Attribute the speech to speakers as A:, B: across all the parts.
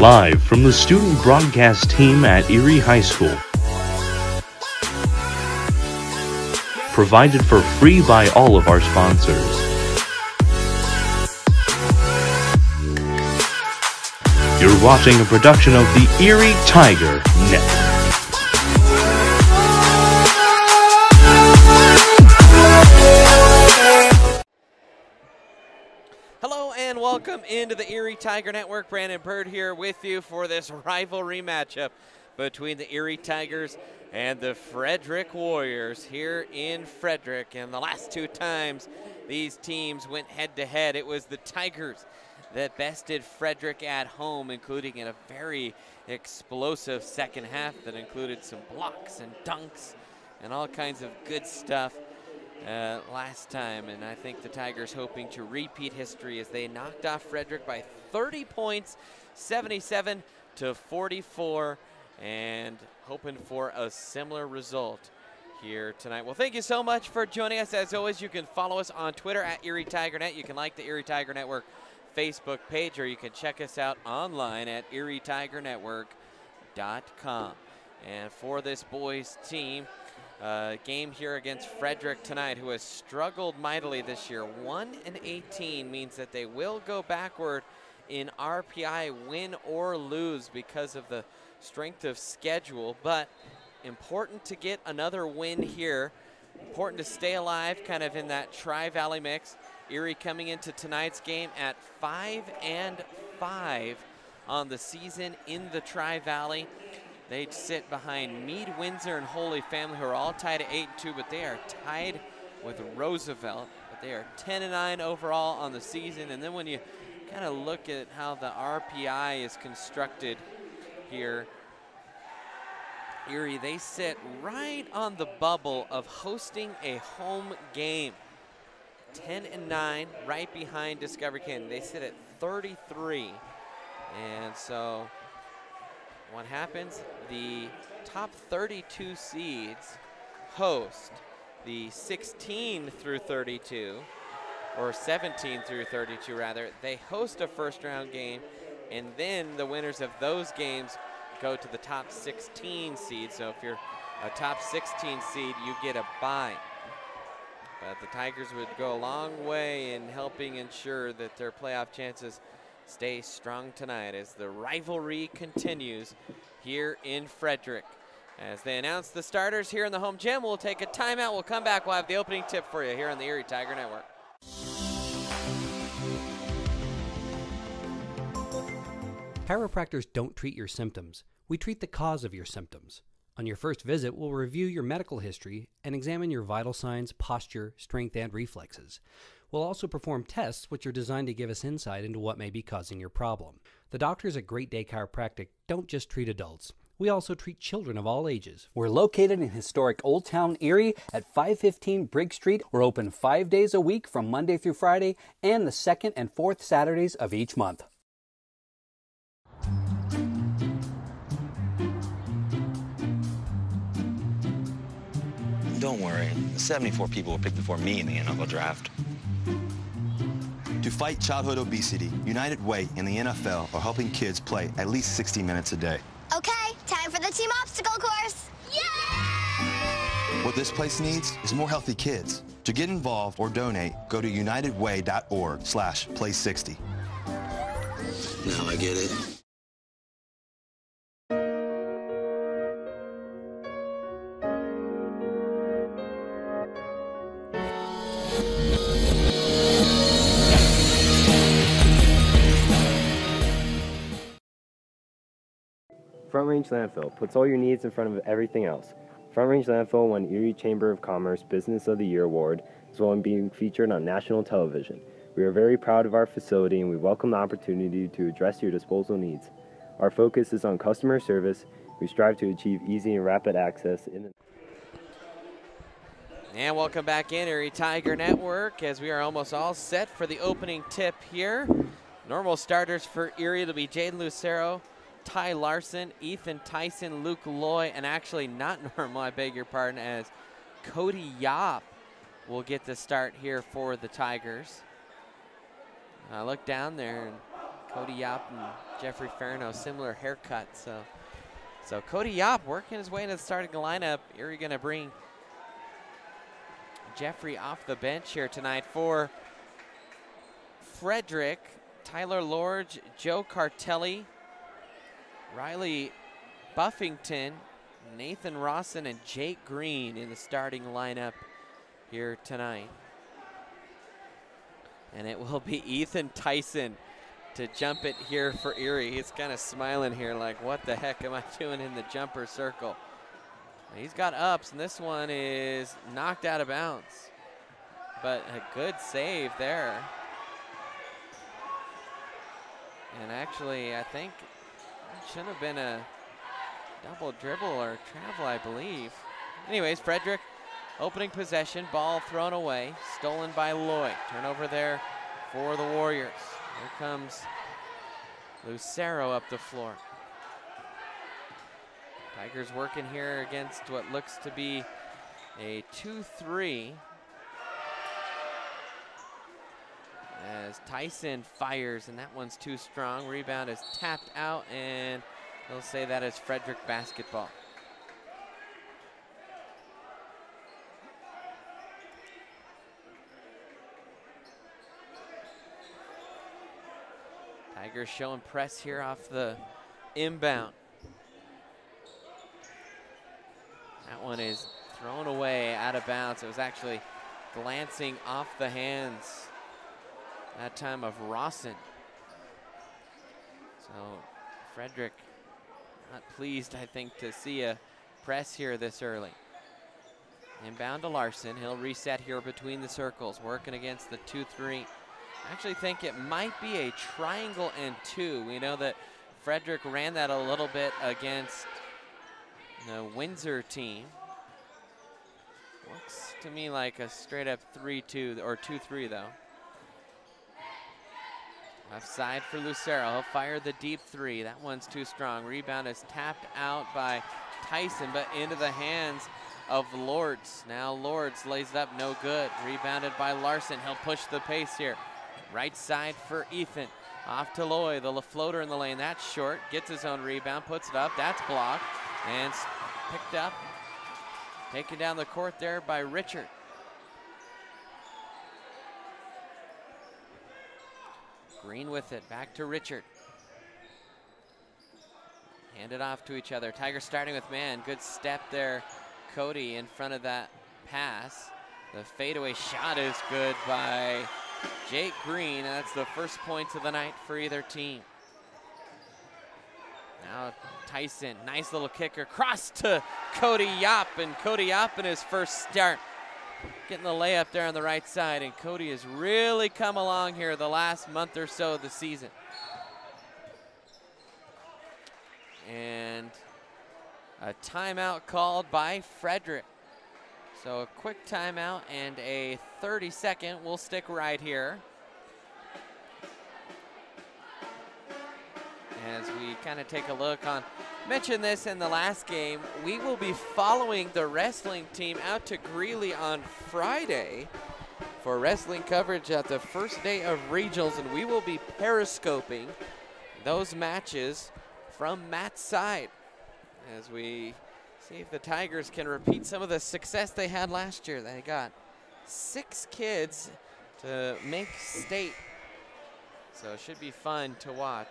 A: Live from the student broadcast team at Erie High School. Provided for free by all of our sponsors. You're watching a production of the Erie Tiger Network.
B: Hello and welcome into the Erie Tiger Network. Brandon Bird here with you for this rivalry matchup between the Erie Tigers and the Frederick Warriors here in Frederick. And the last two times these teams went head-to-head, it was the Tigers that bested Frederick at home, including in a very explosive second half that included some blocks and dunks and all kinds of good stuff last time. And I think the Tigers hoping to repeat history as they knocked off Frederick by 30 points, 77-44, and hoping for a similar result here tonight. Well, thank you so much for joining us. As always, you can follow us on Twitter at Erie Tiger Net. You can like the Erie Tiger Network Facebook page, or you can check us out online at erietiger.network.com. And for this boys team, game here against Frederick tonight, who has struggled mightily this year. 1-18 means that they will go backward in RPI, win or lose, because of the strength of schedule. But important to get another win here. Important to stay alive, kind of in that Tri-Valley mix. Erie coming into tonight's game at 5-5 on the season in the Tri-Valley. They sit behind Meade, Windsor, and Holy Family, who are all tied at 8-2, but they are tied with Roosevelt. But they are 10-9 overall on the season. And then when you kind of look at how the RPI is constructed here, Erie, they sit right on the bubble of hosting a home game. 10-9, right behind Discovery Canyon. They sit at 33. And so what happens? The top 32 seeds host the 16 through 32, or 17 through 32 rather. They host a first round game, and then the winners of those games go to the top 16 seed. So if you're a top 16 seed, you get a bye. But the Tigers would go a long way in helping ensure that their playoff chances stay strong tonight as the rivalry continues here in Frederick. As they announce the starters here in the home gym, we'll take a timeout. We'll come back. We'll have the opening tip for you here on the Erie Tiger Network.
C: Chiropractors don't treat your symptoms. We treat the cause of your symptoms. On your first visit, we'll review your medical history and examine your vital signs, posture, strength, and reflexes. We'll also perform tests which are designed to give us insight into what may be causing your problem. The doctors at Great Day Chiropractic don't just treat adults. We also treat children of all ages. We're located in historic Old Town Erie at 515 Briggs Street. We're open 5 days a week from Monday through Friday and the second and fourth Saturdays of each month.
D: Don't worry, 74 people were picked before me in the NFL draft.
E: To fight childhood obesity, United Way and the NFL are helping kids play at least 60 minutes a day.
F: Okay, time for the team obstacle course. Yay!
E: What this place needs is more healthy kids. To get involved or donate, go to unitedway.org/play60.
D: Now I get it.
G: Front Range Landfill puts all your needs in front of everything else. Front Range Landfill won Erie Chamber of Commerce Business of the Year Award, as well as being featured on national television. We are very proud of our facility, and we welcome the opportunity to address your disposal needs. Our focus is on customer service. We strive to achieve easy and rapid access.
B: And welcome back in Erie Tiger Network, as we are almost all set for the opening tip here. Normal starters for Erie, it'll be Jaden Lucero, Ty Larson, Ethan Tyson, Luke Loy, and actually not normal, I beg your pardon, as Cody Yop will get the start here for the Tigers. I look down there, and Cody Yop and Jeffrey Farino, similar haircut. So Cody Yop working his way into the starting lineup. Erie going to bring Jeffrey off the bench here tonight for Frederick. Tyler Lorge, Joe Cartelli, Riley Buffington, Nathan Rawson, and Jake Green in the starting lineup here tonight. And it will be Ethan Tyson to jump it here for Erie. He's kind of smiling here like, what the heck am I doing in the jumper circle? He's got ups, and this one is knocked out of bounds. But a good save there. And actually, I think it should have been a double dribble or travel, I believe. Anyways, Frederick opening possession, ball thrown away, stolen by Lloyd. Turnover there for the Warriors. Here comes Lucero up the floor. Tigers working here against what looks to be a 2-3. As Tyson fires, and that one's too strong. Rebound is tapped out, and they'll say that is Frederick basketball. Tigers showing press here off the inbound. That one is thrown away out of bounds. It was actually glancing off the hands that time of Rawson. So Frederick not pleased, I think, to see a press here this early. Inbound to Larson. He'll reset here between the circles, working against the 2-3. I actually think it might be a triangle and two. We know that Frederick ran that a little bit against the Windsor team. Looks to me like a straight up 3-2 or 2-3 though. Left side for Lucero. He'll fire the deep three. That one's too strong. Rebound is tapped out by Tyson, but into the hands of Lords. Now Lords lays it up, no good. Rebounded by Larson. He'll push the pace here. Right side for Ethan. Off to Loy, the floater in the lane. That's short. Gets his own rebound, puts it up. That's blocked and picked up. Taken down the court there by Richard. Green with it, back to Richard. Hand it off to each other. Tigers starting with man. Good step there, Cody, in front of that pass. The fadeaway shot is good by Jake Green, and that's the first points of the night for either team. Now Tyson, nice little kicker, cross to Cody Yop, and Cody Yop in his first start. Getting the layup there on the right side, and Cody has really come along here the last month or so of the season. And a timeout called by Frederick. So a quick timeout and a 30-second. We'll stick right here as we kind of take a look on. Mentioned this in the last game. We will be following the wrestling team out to Greeley on Friday for wrestling coverage at the first day of regionals, and we will be periscoping those matches from Matt's side as we see if the Tigers can repeat some of the success they had last year. They got 6 kids to make state, so it should be fun to watch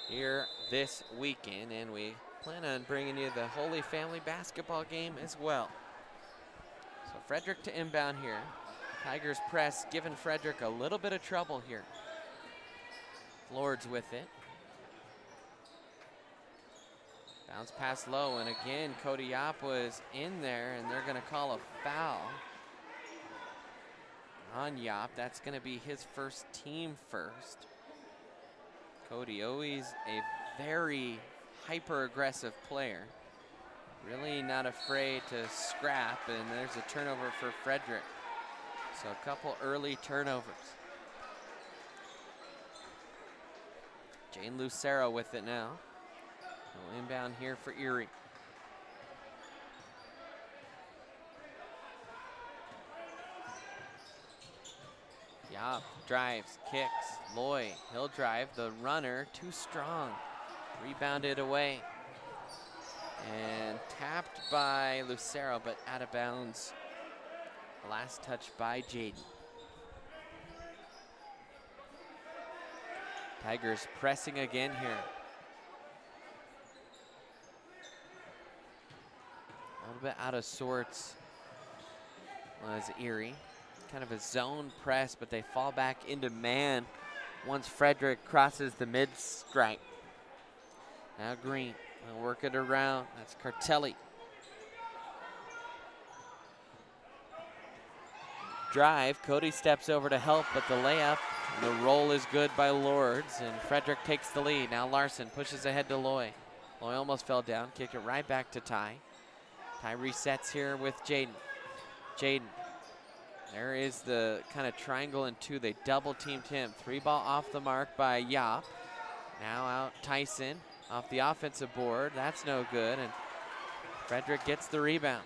B: here this weekend, and we plan on bringing you the Holy Family basketball game as well. So Frederick to inbound here. Tigers press, giving Frederick a little bit of trouble here. Lords with it. Bounce pass low, and again, Cody Yop was in there, and they're gonna call a foul on Yop. That's gonna be his first, team first. Cody, always a very hyper-aggressive player. Really not afraid to scrap, and there's a turnover for Frederick. So a couple early turnovers. Jane Lucero with it now. No inbound here for Erie. Yop drives, kicks. Loy, he'll drive. The runner, too strong. Rebounded away. And tapped by Lucero, but out of bounds. Last touch by Jaden. Tigers pressing again here. A little bit out of sorts was Erie. Kind of a zone press, but they fall back into man once Frederick crosses the mid-stripe. Now Green will work it around. That's Cartelli. Drive, Cody steps over to help, but the layup, the roll is good by Lords, and Frederick takes the lead. Now Larson pushes ahead to Loy. Loy almost fell down, kicked it right back to Ty. Ty resets here with Jaden. Jaden, there is the kind of triangle and two. They double teamed him. 3-ball off the mark by Yop. Now out Tyson off the offensive board. That's no good, and Frederick gets the rebound.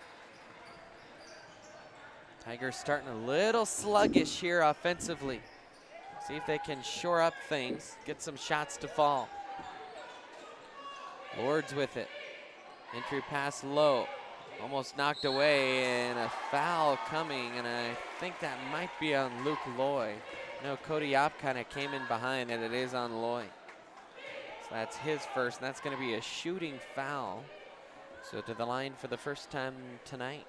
B: Tigers starting a little sluggish here offensively. See if they can shore up things, get some shots to fall. Lords with it. Entry pass low. Almost knocked away, and a foul coming, and I think that might be on Luke Loy. No, Cody Yop kind of came in behind, and it is on Loy. So that's his first, and that's going to be a shooting foul. So to the line for the first time tonight.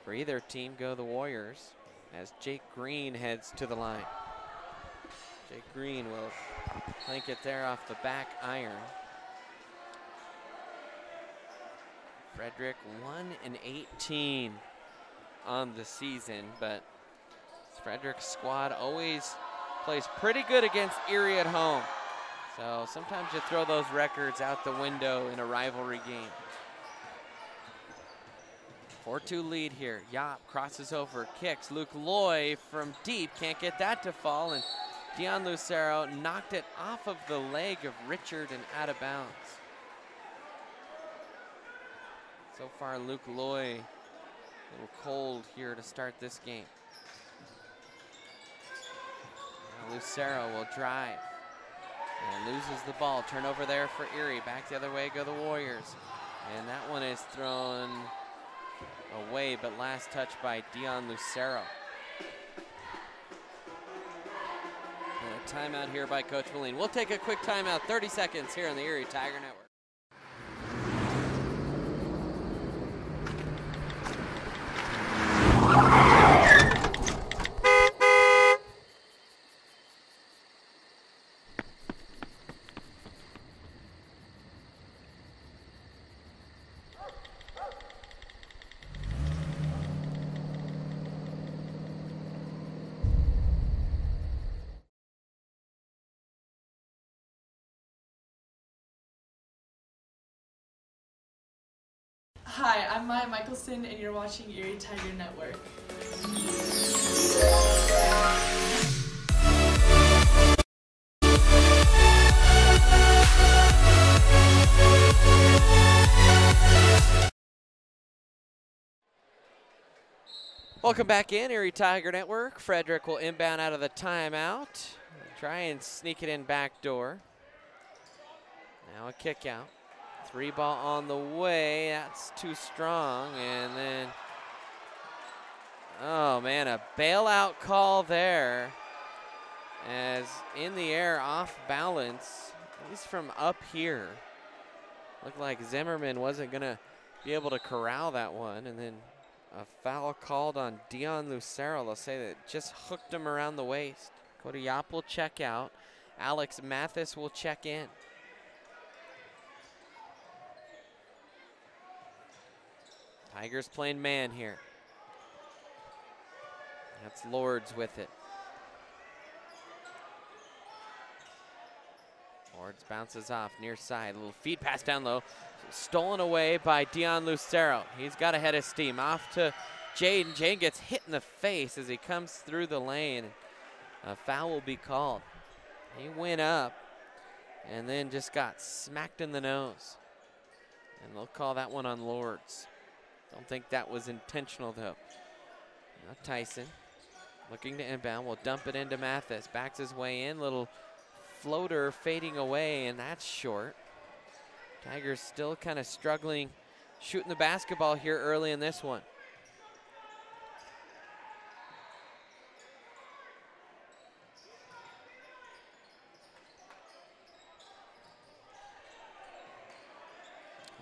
B: For either team go the Warriors, as Jake Green heads to the line. Jake Green will plank it there off the back iron. Frederick 1-18 on the season, but Frederick's squad always plays pretty good against Erie at home. So sometimes you throw those records out the window in a rivalry game. 4-2 lead here. Yop crosses over, kicks. Luke Loy from deep, can't get that to fall, and Dion Lucero knocked it off of the leg of Richard and out of bounds. So far, Luke Loy a little cold here to start this game. Now Lucero will drive and loses the ball. Turnover there for Erie. Back the other way go the Warriors. And that one is thrown away, but last touch by Dion Lucero. And a timeout here by Coach Moline. We'll take a quick timeout, 30 seconds here on the Erie Tiger Network.
H: Hi, I'm Maya Michelson, and you're watching Erie Tiger Network.
B: Welcome back in, Erie Tiger Network. Frederick will inbound out of the timeout. Try and sneak it in back door. Now a kick out. 3-ball on the way, that's too strong, and then, oh man, a bailout call there, as in the air, off balance, at least from up here. Looked like Zimmerman wasn't gonna be able to corral that one, and then a foul called on Dion Lucero. They'll say that just hooked him around the waist. Cody Yop will check out. Alex Mathis will check in. Tigers playing man here. That's Lords with it. Lords bounces off near side. A little feed pass down low. Stolen away by Dion Lucero. He's got a head of steam. Off to Jaden. Jaden gets hit in the face as he comes through the lane. A foul will be called. He went up and then just got smacked in the nose. And they'll call that one on Lords. Don't think that was intentional though. Now Tyson Looking to inbound, will dump it into Mathis. Backs his way in, little floater fading away, and that's short. Tigers still kind of struggling shooting the basketball here early in this one.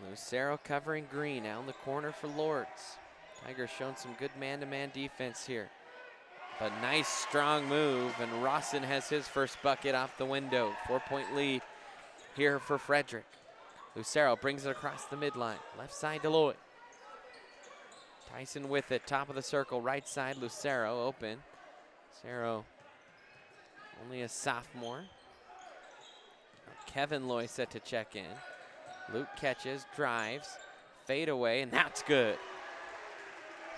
B: Lucero covering Green out in the corner for Lords. Tigers showing some good man-to-man defense here. But nice strong move, and Rawson has his first bucket off the window. 4-point lead here for Frederick. Lucero brings it across the midline. Left side to Lloyd. Tyson with it, top of the circle, right side, Lucero open. Lucero only a sophomore. Kevin Loy set to check in. Luke catches, drives, fade away, and that's good.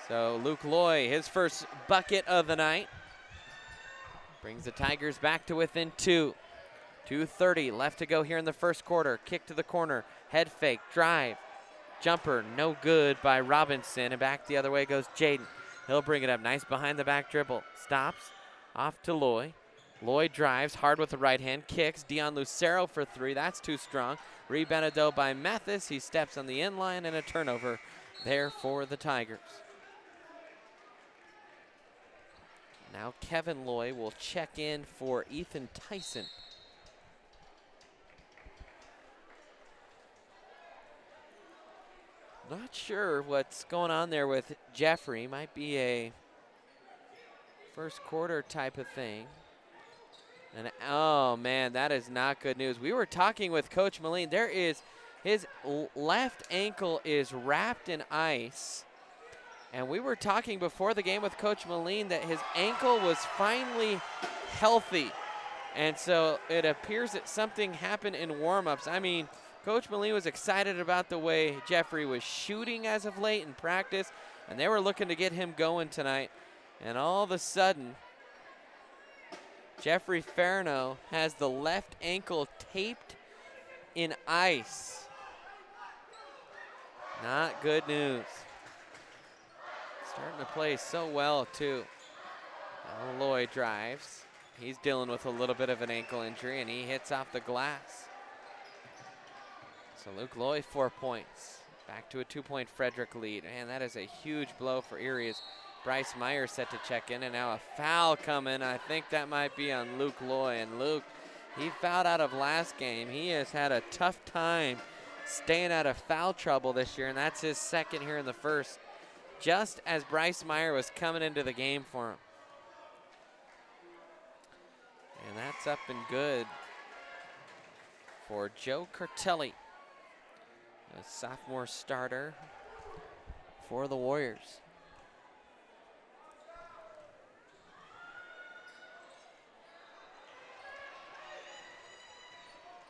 B: So Luke Loy, his first bucket of the night. Brings the Tigers back to within 2. 2:30 left to go here in the first quarter. Kick to the corner, head fake, drive. Jumper, no good by Robinson, and back the other way goes Jaden. He'll bring it up, nice behind the back dribble. Stops, off to Loy. Loy drives, hard with the right hand, kicks. Dion Lucero for 3, that's too strong. Rebounded though by Mathis, he steps on the end line, and a turnover there for the Tigers. Now Kevin Loy will check in for Ethan Tyson. Not sure what's going on there with Jeffrey. Might be a first quarter type of thing. And oh man, that is not good news. We were talking with Coach Moline. There is, his left ankle is wrapped in ice. And we were talking before the game with Coach Moline that his ankle was finally healthy. And so it appears that something happened in warmups. I mean, Coach Moline was excited about the way Jeffrey was shooting as of late in practice, and they were looking to get him going tonight. And all of a sudden, Jeffrey Ferno has the left ankle taped in ice. Not good news. Starting to play so well, too. Now Loy drives. He's dealing with a little bit of an ankle injury, and he hits off the glass. So Luke Loy, 4 points. Back to a 2-point Frederick lead. Man, that is a huge blow for Erie as Bryce Meyer set to check in, and now a foul coming. I think that might be on Luke Loy. And Luke, he fouled out of last game. He has had a tough time staying out of foul trouble this year, and that's his second here in the first, just as Bryce Meyer was coming into the game for him. And that's up and good for Joe Curtelli, a sophomore starter for the Warriors.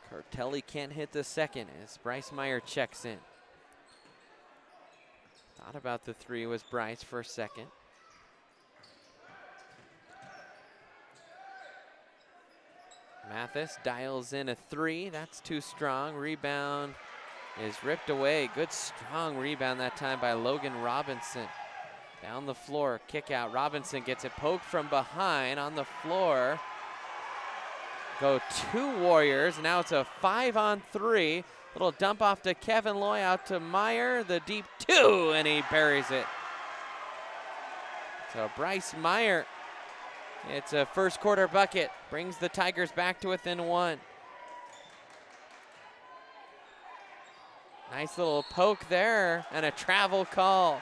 B: Curtelli can't hit the second as Bryce Meyer checks in. Thought about the 3 was Bryce for a second. Mathis dials in a 3, that's too strong. Rebound is ripped away. Good strong rebound that time by Logan Robinson. Down the floor, kick out. Robinson gets it poked from behind on the floor. Go 2 Warriors, now it's a 5-on-3. Little dump off to Kevin Loy, out to Meyer, the deep 2, and he buries it. So Bryce Meyer, it's a first quarter bucket, brings the Tigers back to within 1. Nice little poke there, and a travel call.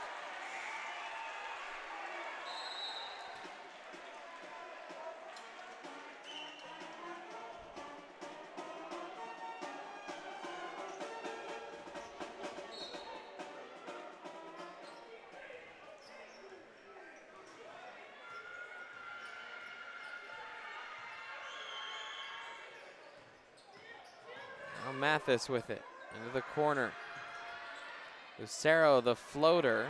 B: Mathis with it into the corner. Lucero, the floater,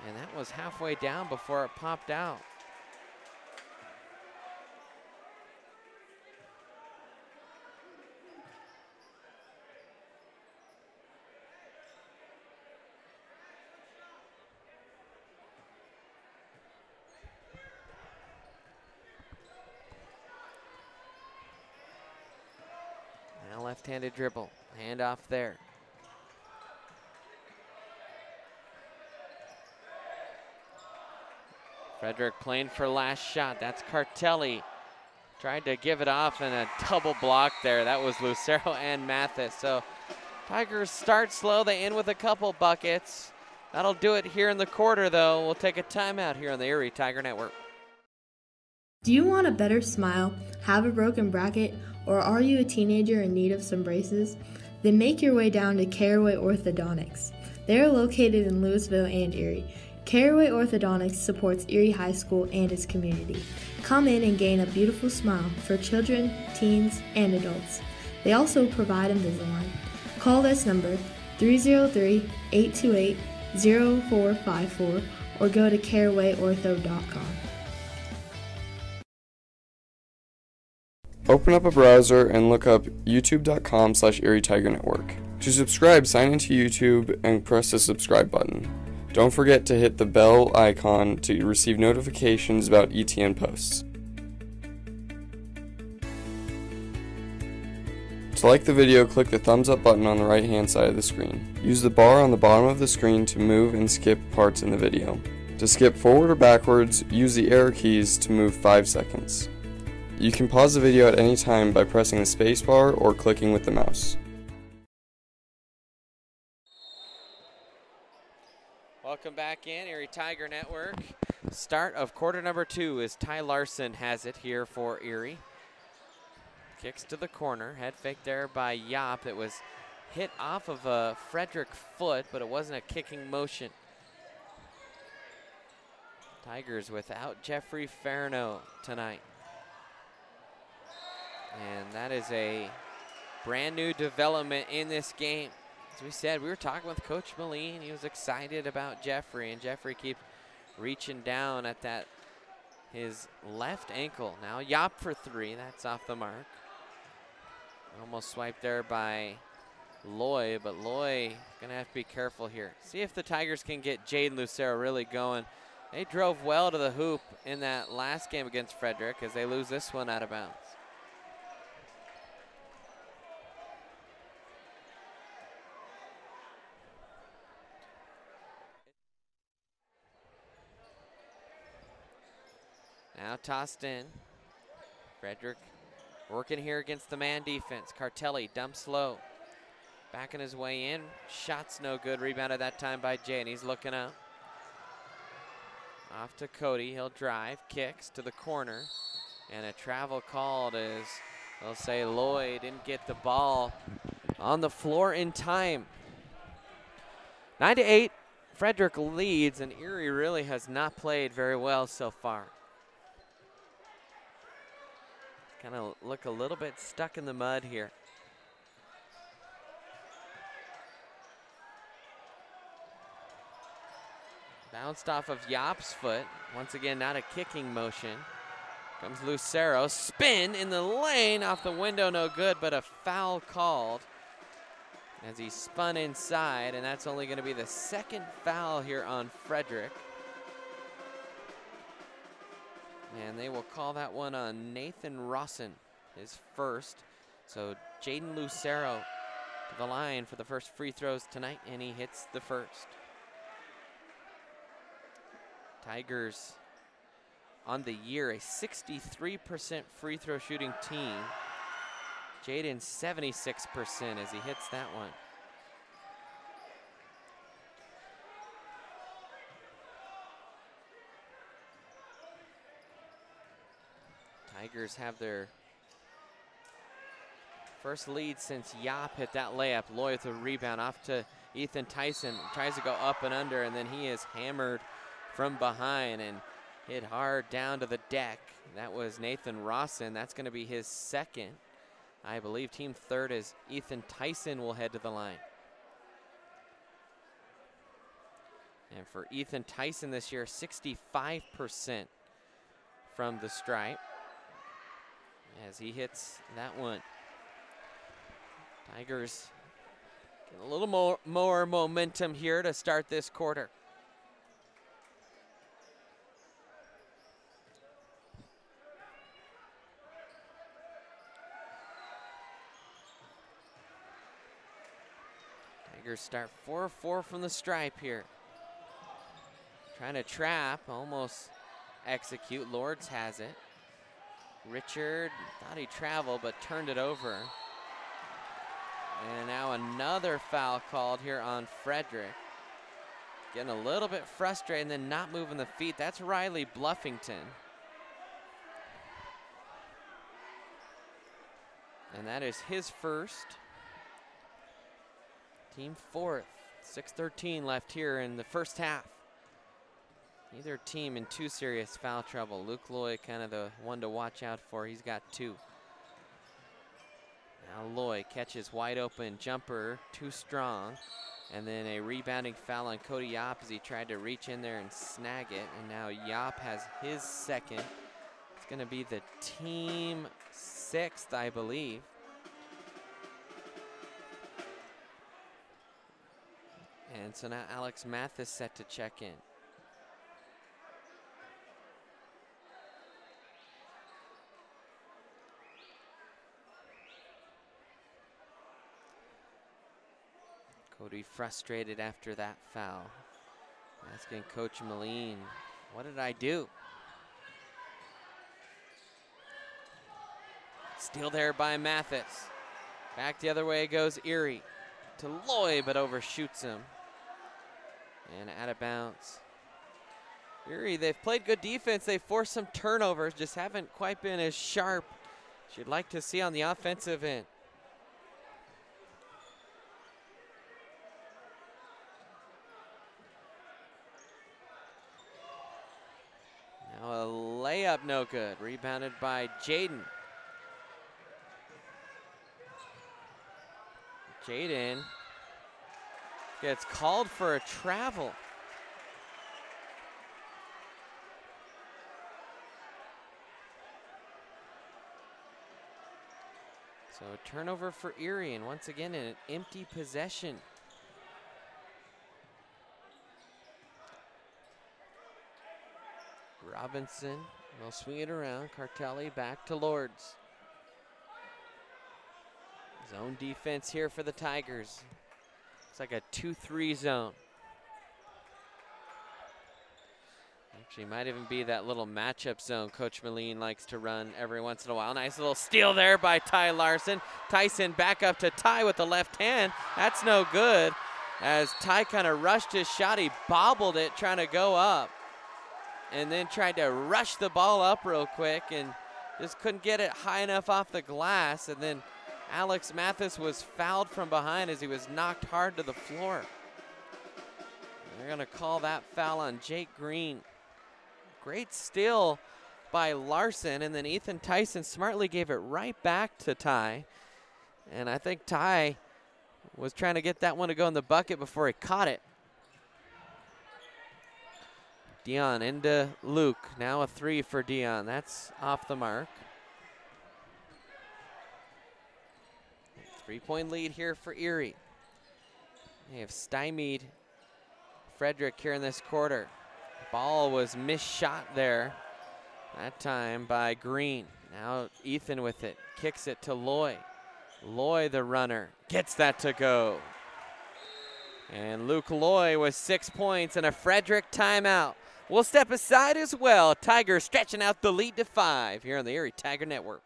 B: and that was halfway down before it popped out. Left-handed dribble, handoff there. Frederick playing for last shot. That's Cartelli. Tried to give it off and a double block there. That was Lucero and Mathis. So Tigers start slow. They end with a couple buckets. That'll do it here in the quarter, though. We'll take a timeout here on the Erie Tiger Network.
I: Do you want a better smile, have a broken bracket, or are you a teenager in need of some braces? Then make your way down to Caraway Orthodontics. They are located in Louisville and Erie. Caraway Orthodontics supports Erie High School and its community. Come in and gain a beautiful smile for children, teens, and adults. They also provide Invisalign. Call this number 303-828-0454 or go to carawayortho.com.
J: Open up a browser and look up youtube.com/Erie Tiger Network. To subscribe, sign into YouTube and press the subscribe button. Don't forget to hit the bell icon to receive notifications about ETN posts. To like the video, click the thumbs up button on the right hand side of the screen. Use the bar on the bottom of the screen to move and skip parts in the video. To skip forward or backwards, use the arrow keys to move 5 seconds. You can pause the video at any time by pressing the spacebar or clicking with the mouse.
B: Welcome back in, Erie Tiger Network. Start of quarter number 2 as Ty Larson has it here for Erie. Kicks to the corner, head fake there by Yop. It was hit off of a Frederick foot, but it wasn't a kicking motion. Tigers without Jeffrey Farno tonight. And that is a brand new development in this game. As we said, we were talking with Coach Moline. He was excited about Jeffrey, and Jeffrey keeps reaching down at that his left ankle. Now Yop for 3, that's off the mark. Almost swiped there by Loy, but Loy gonna have to be careful here. See if the Tigers can get Jaden Lucero really going. They drove well to the hoop in that last game against Frederick as they lose this one out of bounds. Now tossed in. Frederick working here against the man defense. Cartelli dumps low. Backing his way in. Shot's no good. Rebounded that time by Jay, and he's looking out. Off to Cody. He'll drive. Kicks to the corner. And a travel called as they'll say Lloyd didn't get the ball on the floor in time. 9-8. Frederick leads, and Erie really has not played very well so far. Kind of look a little bit stuck in the mud here. Bounced off of Yop's foot. Once again, not a kicking motion. Comes Lucero, spin in the lane, off the window, no good, but a foul called as he spun inside, and that's only going to be the second foul here on Frederick. And they will call that one on Nathan Rawson, his first. So Jaden Lucero to the line for the first free throws tonight, and he hits the first. Tigers on the year, a 63% free throw shooting team. Jaden 76% as he hits that one. Tigers have their first lead since Yop hit that layup. Loy with a rebound off to Ethan Tyson. Tries to go up and under, and then he is hammered from behind and hit hard down to the deck. That was Nathan Rawson. That's going to be his second. I believe team third is Ethan Tyson will head to the line. And for Ethan Tyson this year, 65% from the stripe as he hits that one. Tigers get a little more momentum here to start this quarter. Tigers start 4-4 from the stripe here. Trying to trap, almost execute. Lords has it. Richard thought he traveled, but turned it over. And now another foul called here on Frederick. Getting a little bit frustrated and then not moving the feet. That's Riley Bluffington. And that is his first. Team fourth. 6:13 left here in the first half. Neither team in too serious foul trouble. Luke Loy kind of the one to watch out for. He's got 2. Now Loy catches wide open jumper, too strong. And then a rebounding foul on Cody Yop as he tried to reach in there and snag it. And now Yop has his second. It's going to be the team 6th, I believe. And so now Alex Mathis set to check in. Cody frustrated after that foul. Asking Coach Moline, what did I do? Steal there by Mathis. Back the other way goes Erie to Loy, but overshoots him. And out of bounds. Erie, they've played good defense. They've forced some turnovers, just haven't quite been as sharp as you'd like to see on the offensive end. Now a layup, no good. Rebounded by Jaden. Jaden gets called for a travel. So a turnover for Erie, and once again an empty possession. Robinson will swing it around. Cartelli back to Lords. Zone defense here for the Tigers. It's like a 2-3 zone. Actually, might even be that little matchup zone Coach Moline likes to run every once in a while. Nice little steal there by Ty Larson. Tyson back up to Ty with the left hand. That's no good. As Ty kind of rushed his shot, he bobbled it trying to go up. And then tried to rush the ball up real quick and just couldn't get it high enough off the glass. And then Alex Mathis was fouled from behind as he was knocked hard to the floor. They're going to call that foul on Jake Green. Great steal by Larson, and then Ethan Tyson smartly gave it right back to Ty. And I think Ty was trying to get that one to go in the bucket before he caught it. Dion into Luke. Now a 3 for Dion. That's off the mark. 3-point lead here for Erie. They have stymied Frederick here in this quarter. Ball was misshot there. That time by Green. Now Ethan with it. Kicks it to Loy. Loy, the runner, gets that to go. And Luke Loy with 6 points and a Frederick timeout. We'll step aside as well. Tigers stretching out the lead to 5 here on the Erie Tiger Network.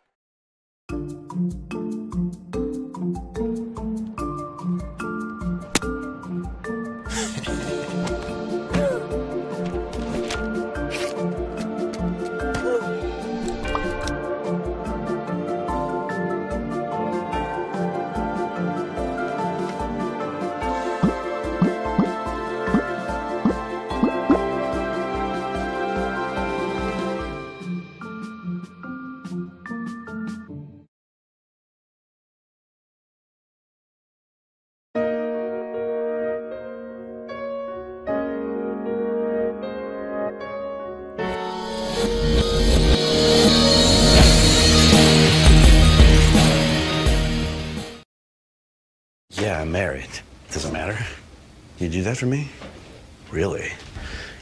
K: Yeah, I'm married. Doesn't matter. You do that for me? Really?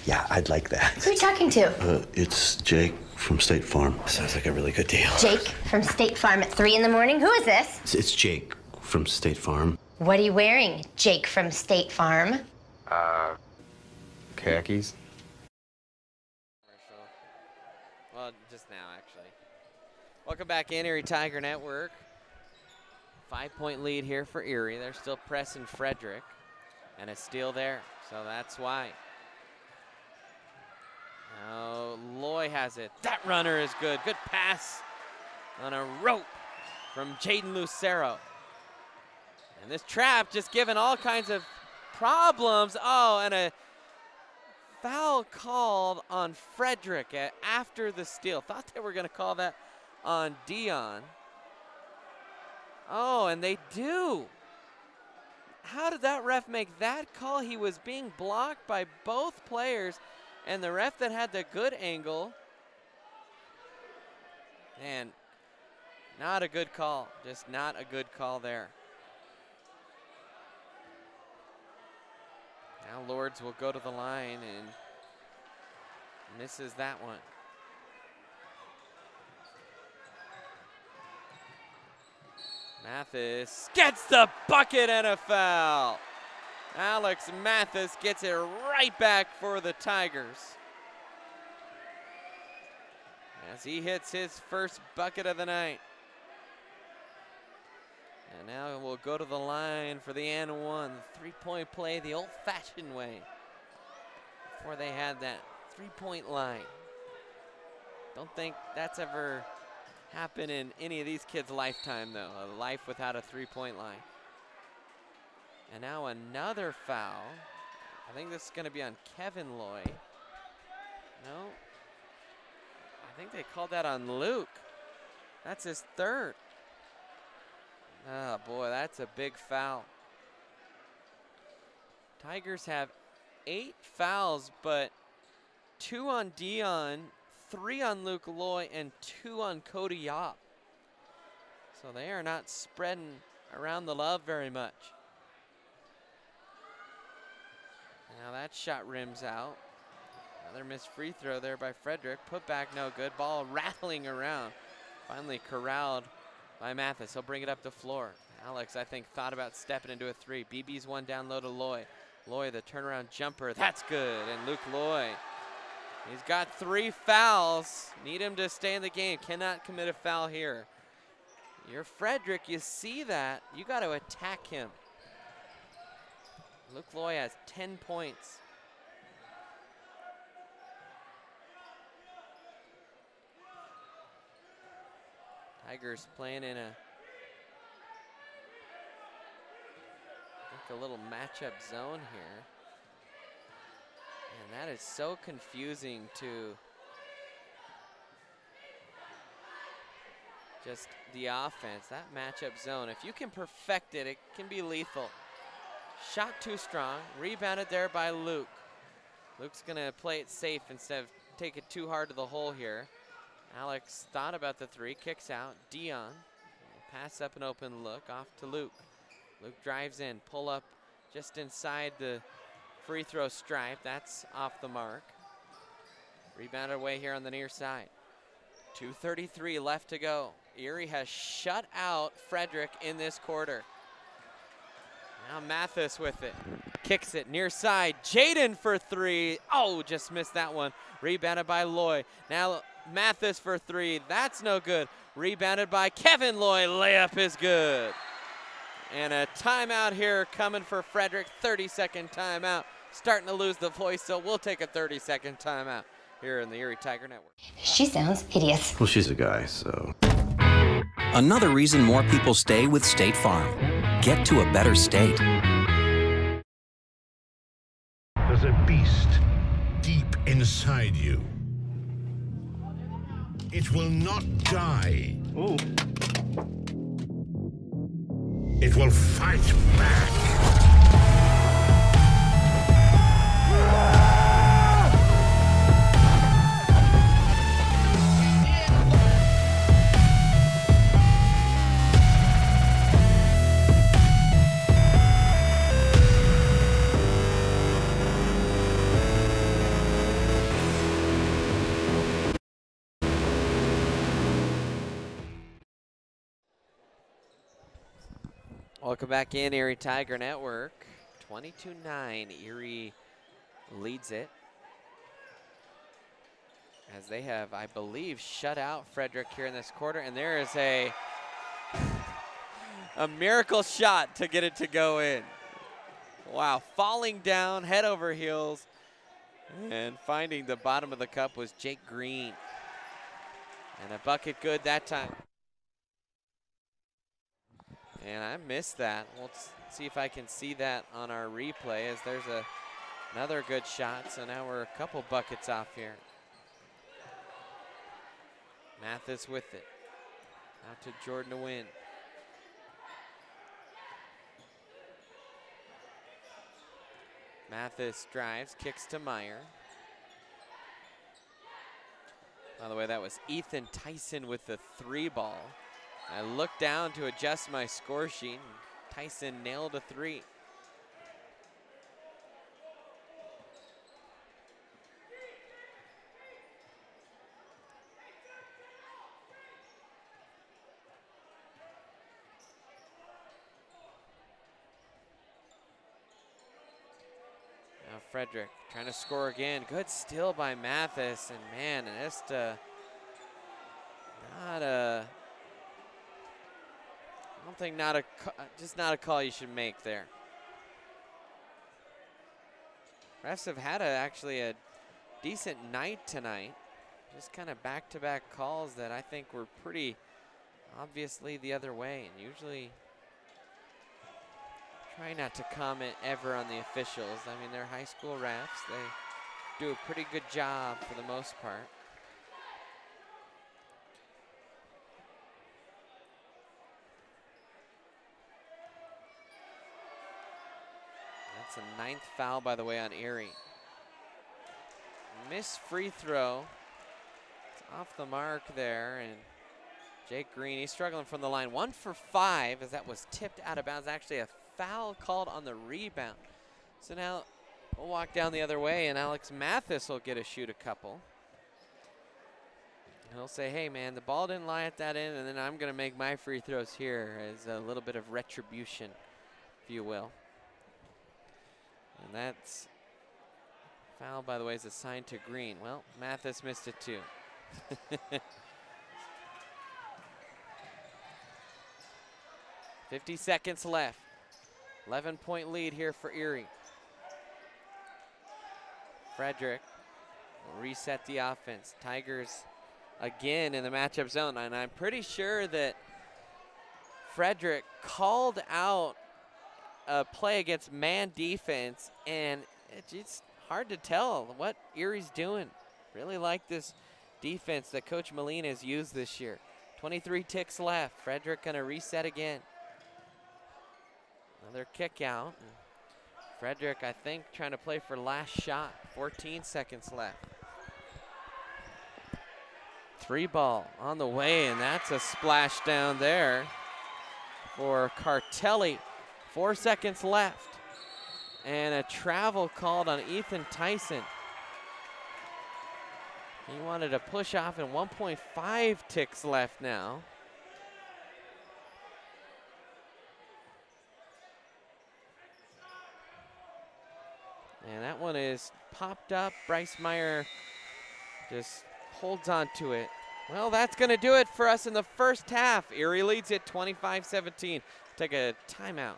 K: Yeah, I'd like that.
F: Who are you talking to?
K: It's Jake from State Farm. Sounds like a really good deal.
F: Jake from State Farm at 3 in the morning? Who is this?
K: It's Jake from State Farm.
L: What are you wearing, Jake from State Farm?
M: Khakis.
B: Well, just now, actually. Welcome back in, Erie Tiger Network. 5-point lead here for Erie. They're still pressing Frederick, and a steal there, so that's why. Now Loy has it. That runner is good. Good pass on a rope from Jaden Lucero. And this trap just giving all kinds of problems. Oh, and a foul called on Frederick after the steal. Thought they were going to call that on Dion. Oh, and they do. How did that ref make that call? He was being blocked by both players, and the ref that had the good angle. And not a good call. Just not a good call there. Now Lords will go to the line and misses that one. Mathis gets the bucket and a foul. Alex Mathis gets it right back for the Tigers as he hits his first bucket of the night. And now we'll go to the line for the and one. Three-point play the old-fashioned way. Before they had that three-point line. Don't think that's ever happened in any of these kids' lifetime, though. A life without a three-point line. And now another foul. I think this is going to be on Kevin Loy. No. I think they called that on Luke. That's his third. Oh, boy, that's a big foul. Tigers have 8 fouls, but 2 on Dion, 3 on Luke Loy, and 2 on Cody Yop. So they are not spreading around the love very much. Now that shot rims out. Another missed free throw there by Frederick. Put back no good. Ball rattling around. Finally corralled by Mathis. He'll bring it up the floor. Alex, I think, thought about stepping into a three. BB's one down low to Loy. Loy, the turnaround jumper. That's good. And Luke Loy, he's got 3 fouls. Need him to stay in the game. Cannot commit a foul here. You're Frederick. You see that. You got to attack him. Luke Loy has 10 points. Tigers playing in a little matchup zone here. And that is so confusing to just the offense. That matchup zone, if you can perfect it, it can be lethal. Shot too strong, rebounded there by Luke. Luke's gonna play it safe instead of take it too hard to the hole here. Alex thought about the three, kicks out. Dion, pass up an open look, off to Luke. Luke drives in, pull up just inside the free throw stripe. That's off the mark. Rebounded away here on the near side. 2:33 left to go. Erie has shut out Frederick in this quarter. Now Mathis with it. Kicks it near side. Jaden for 3. Oh, just missed that one. Rebounded by Loy. Now Mathis for 3. That's no good. Rebounded by Kevin Loy. Layup is good. And a timeout here coming for Frederick. 30-second timeout. Starting to lose the voice, so we'll take a 30-second timeout here in the Erie Tiger Network.
L: She sounds hideous.
K: Well, she's a guy, so.
N: Another reason more people stay with State Farm. Get to a better state.
O: There's a beast deep inside you. It will not die.
K: Ooh.
O: It will fight back.
B: Welcome back in, Erie Tiger Network. 22-9, Erie leads it. As they have, I believe, shut out Frederick here in this quarter. And there is a miracle shot to get it to go in. Wow, falling down, head over heels. And finding the bottom of the cup was Jake Green. And a bucket good that time. And I missed that. We'll see if I can see that on our replay, as there's another good shot. So now we're a couple buckets off here. Mathis with it. Out to Jordan to win. Mathis drives, kicks to Meyer. By the way, that was Ethan Tyson with the 3 ball. I looked down to adjust my score sheet. Tyson nailed a 3. Now Frederick trying to score again. Good steal by Mathis, and man, just I don't think just not a call you should make there. Refs have had actually a decent night tonight. Just kind of back-to-back calls that I think were pretty obviously the other way. And usually try not to comment ever on the officials. I mean, they're high school refs. They do a pretty good job for the most part. That's a 9th foul, by the way, on Erie. Missed free throw. It's off the mark there, and Jake Green, he's struggling from the line. 1 for 5, as that was tipped out of bounds. Actually, a foul called on the rebound. So now we'll walk down the other way, and Alex Mathis will get a shoot a couple. And he'll say, hey, man, the ball didn't lie at that end, and then I'm going to make my free throws here as a little bit of retribution, if you will. And that's foul, by the way, is assigned to Green. Well, Mathis missed it too. 50 seconds left. 11-point lead here for Erie. Frederick will reset the offense. Tigers again in the matchup zone. And I'm pretty sure that Frederick called out a play against man defense, and it's just hard to tell what Erie's doing. Really like this defense that Coach Molina has used this year. 23 ticks left. Frederick gonna reset again. Another kick out. Frederick, I think, trying to play for last shot. 14 seconds left. 3 ball on the way, and that's a splash down there for Cartelli. 4 seconds left. And a travel called on Ethan Tyson. He wanted to push off, and 1.5 ticks left now. And that one is popped up. Bryce Meyer just holds on to it. Well, that's going to do it for us in the first half. Erie leads it 25-17. Take a timeout.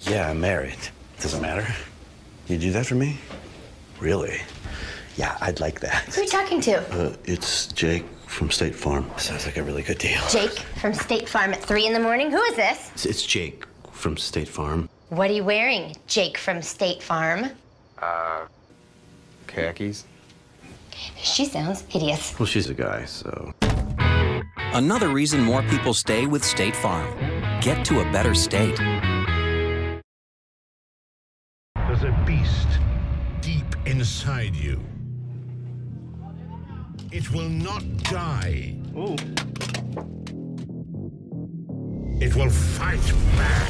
K: Yeah, I'm married. Doesn't matter. You do that for me? Really? Yeah, I'd like that.
L: Who are you talking to?
K: It's Jake from State Farm. Sounds like a really good deal.
L: Jake from State Farm at 3 in the morning. Who is this?
K: It's Jake from State Farm.
L: What are you wearing, Jake from State Farm?
K: Khakis?
L: She sounds hideous.
K: Well, she's a guy, so...
N: Another reason more people stay with State Farm. Get to a better state.
O: There's a beast deep inside you. It will not die.
K: Ooh.
O: It will fight back.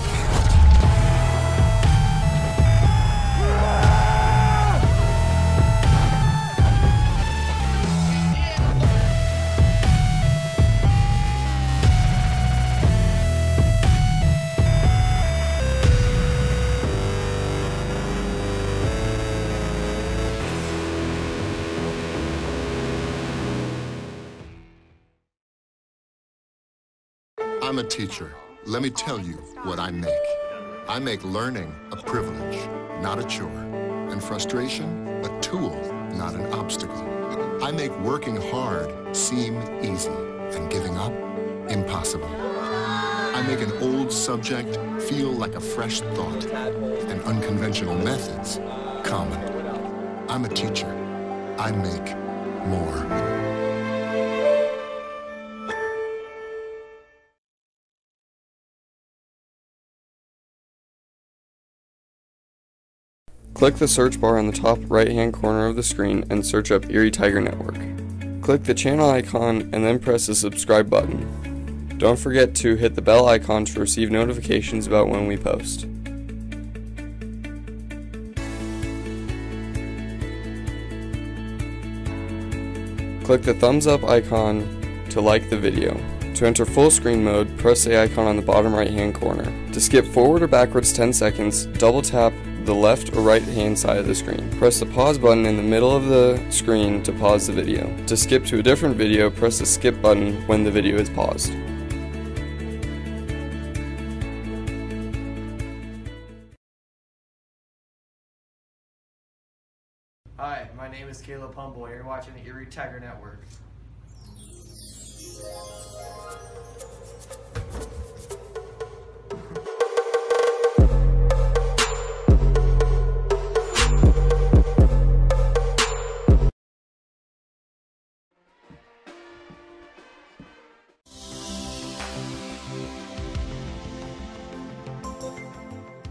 M: I'm a teacher. Let me tell you what I make. I make learning a privilege, not a chore, and frustration a tool, not an obstacle. I make working hard seem easy and giving up impossible. I make an old subject feel like a fresh thought and unconventional methods common. I'm a teacher. I make more.
J: Click the search bar on the top right-hand corner of the screen and search up Erie Tiger Network. Click the channel icon and then press the subscribe button. Don't forget to hit the bell icon to receive notifications about when we post. Click the thumbs up icon to like the video. To enter full screen mode, press the icon on the bottom right-hand corner. To skip forward or backwards 10 seconds, double tap the left or right hand side of the screen. Press the pause button in the middle of the screen to pause the video. To skip to a different video, press the skip button when the video is paused.
P: Hi, my name is Caleb Humble and you're watching the Erie Tiger Network.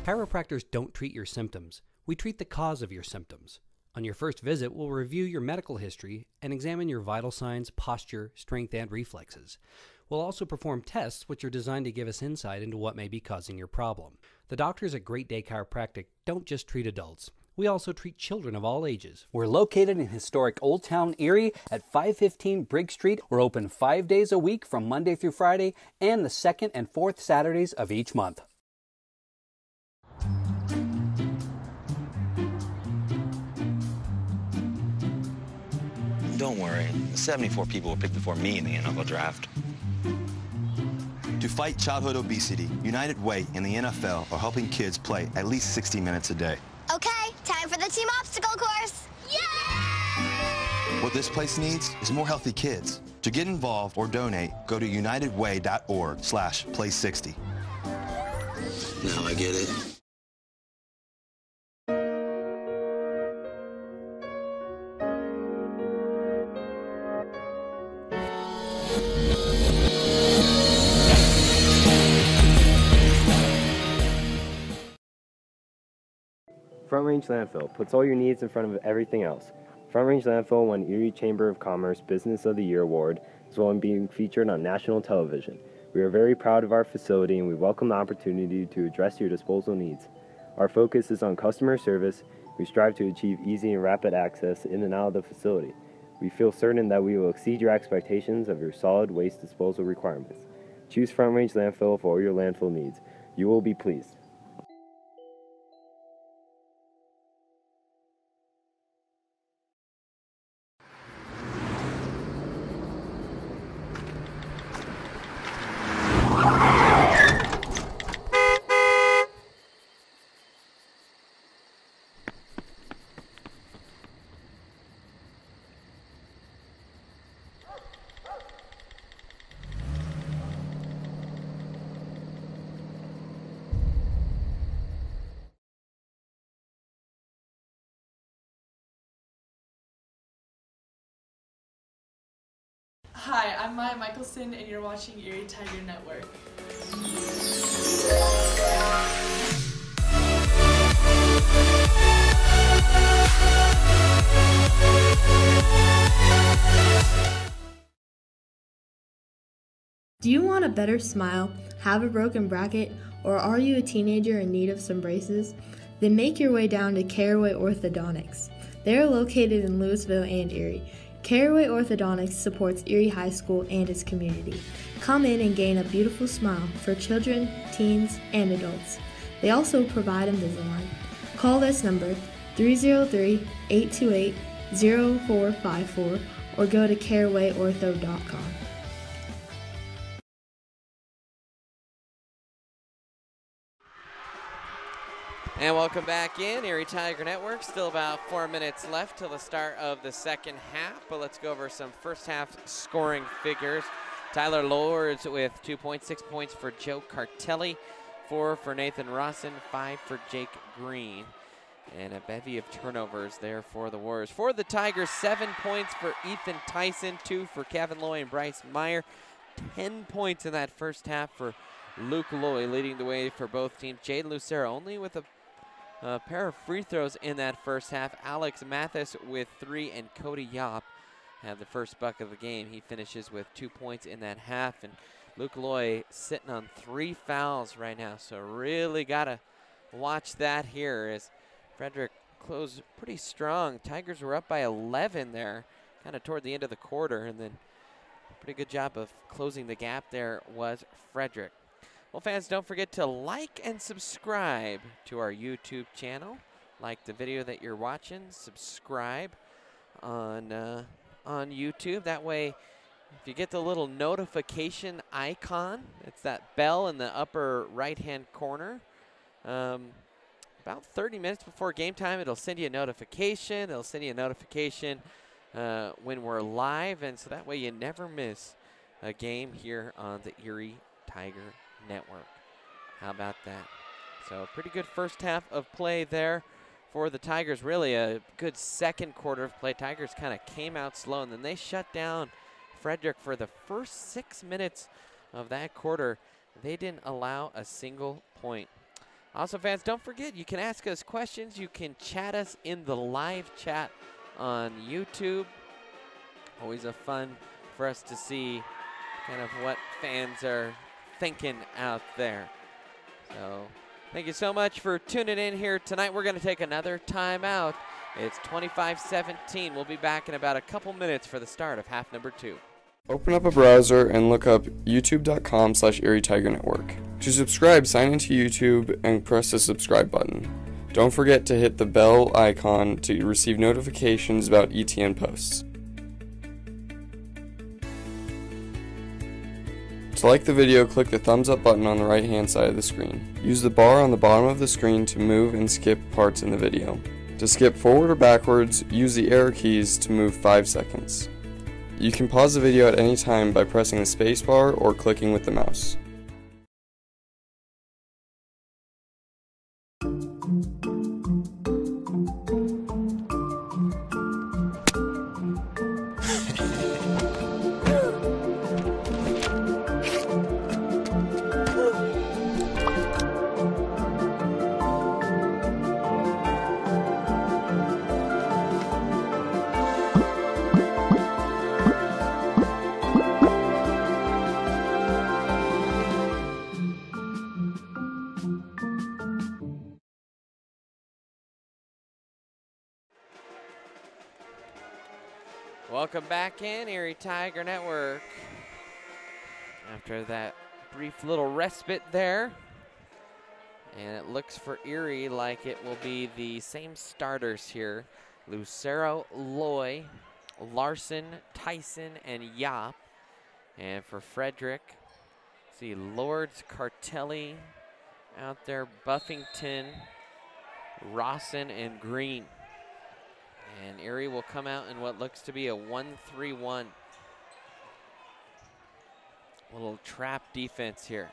C: Chiropractors don't treat your symptoms. We treat the cause of your symptoms. On your first visit, we'll review your medical history and examine your vital signs, posture, strength, and reflexes. We'll also perform tests which are designed to give us insight into what may be causing your problem. The doctors at Great Day Chiropractic don't just treat adults. We also treat children of all ages. We're located in historic Old Town Erie at 515 Briggs Street. We're open 5 days a week from Monday through Friday and the second and fourth Saturdays of each month.
D: Don't worry, 74 people were picked before me in the NFL draft.
E: To fight childhood obesity, United Way and the NFL are helping kids play at least 60 minutes a day.
F: Okay, time for the team obstacle course. Yay!
E: What this place needs is more healthy kids. To get involved or donate, go to unitedway.org/play60.
K: Now I get it.
G: Front Range Landfill puts all your needs in front of everything else. Front Range Landfill won Erie Chamber of Commerce Business of the Year Award, as well as being featured on national television. We are very proud of our facility and we welcome the opportunity to address your disposal needs. Our focus is on customer service. We strive to achieve easy and rapid access in and out of the facility. We feel certain that we will exceed your expectations of your solid waste disposal requirements. Choose Front Range Landfill for all your landfill needs. You will be pleased.
H: Hi, I'm Maya Michelson, and you're watching Erie Tiger Network.
I: Do you want a better smile, have a broken bracket, or are you a teenager in need of some braces? Then make your way down to Caraway Orthodontics. They are located in Louisville and Erie. Caraway Orthodontics supports Erie High School and its community. Come in and gain a beautiful smile for children, teens, and adults. They also provide Invisalign. Call this number 303-828-0454 or go to carawayortho.com.
B: And welcome back in, Erie Tiger Network. Still about 4 minutes left till the start of the second half, but let's go over some first half scoring figures. Tyler Lords with 2 points, 6 points for Joe Cartelli, 4 for Nathan Rawson, 5 for Jake Green. And a bevy of turnovers there for the Warriors. For the Tigers, 7 points for Ethan Tyson, 2 for Kevin Loy and Bryce Meyer. 10 points in that first half for Luke Loy, leading the way for both teams. Jaden Lucero only with a pair of free throws in that first half. Alex Mathis with 3, and Cody Yop had the first bucket of the game. He finishes with 2 points in that half, and Luke Loy sitting on 3 fouls right now, so really got to watch that here as Frederick closed pretty strong. Tigers were up by 11 there, kind of toward the end of the quarter, and then pretty good job of closing the gap there was Frederick. Well, fans, don't forget to like and subscribe to our YouTube channel. Like the video that you're watching, subscribe on YouTube. That way, if you get the little notification icon, it's that bell in the upper right-hand corner. About 30 minutes before game time, it'll send you a notification. It'll send you a notification when we're live, and so that way you never miss a game here on the Erie Tiger Network. How about that? So pretty good first half of play there for the Tigers. Really a good second quarter of play. Tigers kind of came out slow, and then they shut down Frederick for the first 6 minutes of that quarter. They didn't allow a single point. Also, fans, don't forget, you can ask us questions. You can chat us in the live chat on YouTube. Always a fun for us to see kind of what fans are thinking out there. So thank you so much for tuning in here tonight. We're going to take another timeout. It's 25-17. We'll be back in about a couple minutes for the start of half number 2.
J: Open up a browser and look up youtube.com/Erie Tiger Network. To subscribe, sign into YouTube and press the subscribe button. Don't forget to hit the bell icon to receive notifications about ETN posts. To like the video, click the thumbs up button on the right hand side of the screen. Use the bar on the bottom of the screen to move and skip parts in the video. To skip forward or backwards, use the arrow keys to move 5 seconds. You can pause the video at any time by pressing the spacebar or clicking with the mouse.
B: Welcome back in, Erie Tiger Network. After that brief little respite there. And it looks for Erie like it will be the same starters here. Lucero, Loy, Larson, Tyson, and Yop. And for Frederick, see Lords, Cartelli out there, Buffington, Rawson, and Green. And Erie will come out in what looks to be a 1-3-1. Little trap defense here.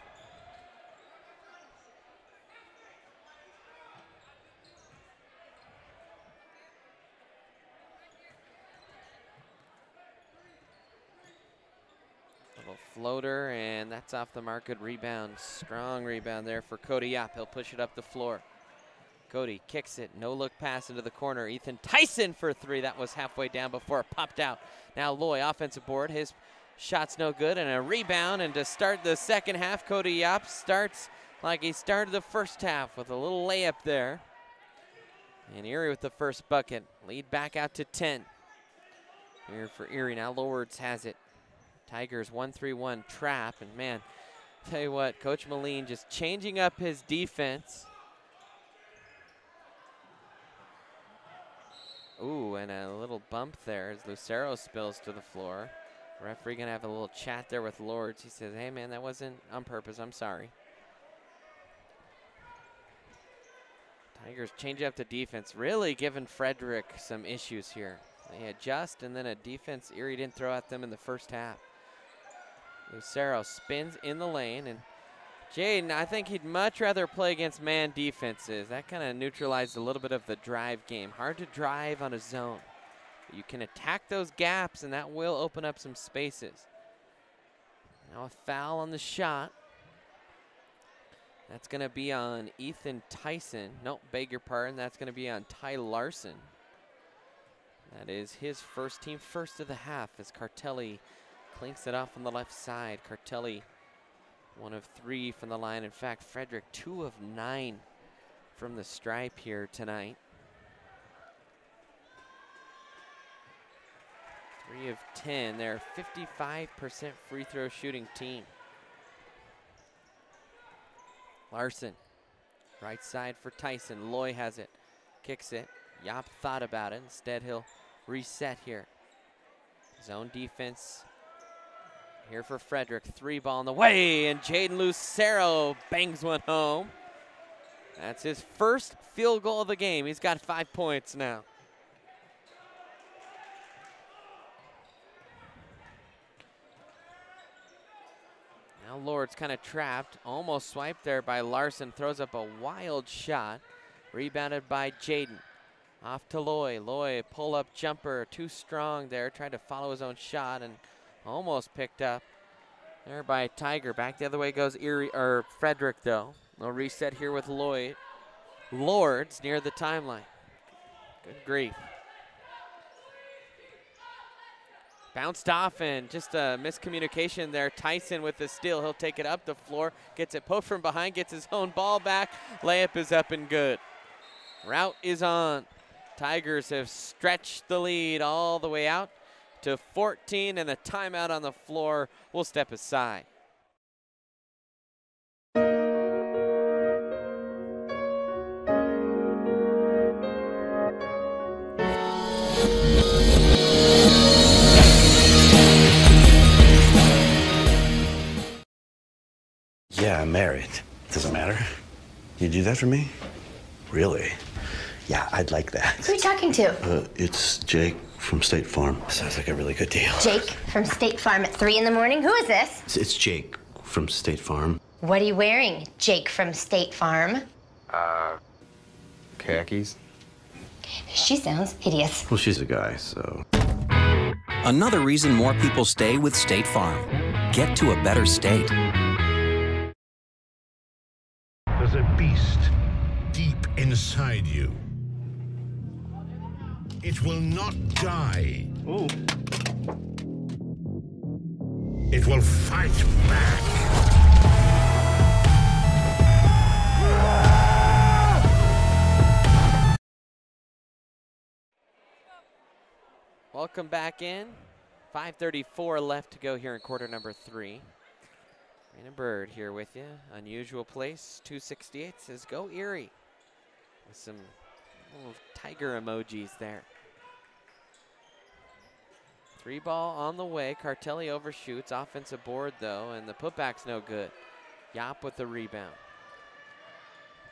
B: floater, and that's off the mark. Good rebound. Strong rebound there for Cody Yap. He'll push it up the floor. Cody kicks it. No look pass into the corner. Ethan Tyson for three. That was halfway down before it popped out. Now Loy, offensive board. His shot's no good, and a rebound. And to start the second half, Cody Yap starts like he started the first half with a little layup there. And Erie with the first bucket. Lead back out to 10. Here for Erie. Now Lords has it. Tigers 1-3-1 trap. And man, tell you what, Coach Moline just changing up his defense. Ooh, and a little bump there as Lucero spills to the floor. Referee gonna have a little chat there with Lords. He says, hey man, that wasn't on purpose, I'm sorry. Tigers change up the defense, really giving Frederick some issues here. They adjust, and then a defense Erie didn't throw at them in the first half. Lucero spins in the lane, and Jaden, I think he'd much rather play against man defenses. That kind of neutralized a little bit of the drive game. Hard to drive on a zone. You can attack those gaps, and that will open up some spaces. Now a foul on the shot. That's going to be on Ethan Tyson. Nope, beg your pardon. That's going to be on Ty Larson. That is his first, team first of the half as Cartelli clinks it off on the left side. Cartelli 1 of 3 from the line. In fact, Frederick 2 of 9 from the stripe here tonight. 3 of 10. They're 55% free throw shooting team. Larson, right side for Tyson. Loy has it, kicks it. Yap thought about it. Instead, he'll reset here. Zone defense here for Frederick. 3 ball in the way, and Jaden Lucero bangs one home. That's his first field goal of the game. He's got 5 points now. Now Lord's kind of trapped, almost swiped there by Larson. Throws up a wild shot, rebounded by Jaden. Off to Loy. Loy, pull-up jumper, too strong there. Tried to follow his own shot and almost picked up there by Tiger. Back the other way goes Frederick, though. They'll reset here with Lloyd. Lords near the timeline. Good grief. Bounced off, and just a miscommunication there. Tyson with the steal. He'll take it up the floor. Gets it poked from behind. Gets his own ball back. Layup is up and good. Route is on. Tigers have stretched the lead all the way out to 14, and the timeout on the floor will step aside.
K: Yeah, I'm married. Doesn't matter. You do that for me? Really? Yeah, I'd like that.
L: Who are you talking to?
K: It's Jake from State Farm. Sounds like a really good deal.
L: Jake from State Farm at 3 in the morning? Who is this?
K: It's Jake from State Farm.
L: What are you wearing, Jake from State Farm?
J: Khakis.
L: She sounds hideous.
K: Well, she's a guy, so.
N: Another reason more people stay with State Farm. Get to a better state.
O: There's a beast deep inside you. It will not die.
A: Ooh.
O: It will fight back.
B: Welcome back in. 5:34 left to go here in quarter number 3. Raina Bird here with you. Unusual place. 268 says go Erie. With some little tiger emojis there. 3 ball on the way. Cartelli overshoots. Offensive board though, and the putback's no good. Yap with the rebound.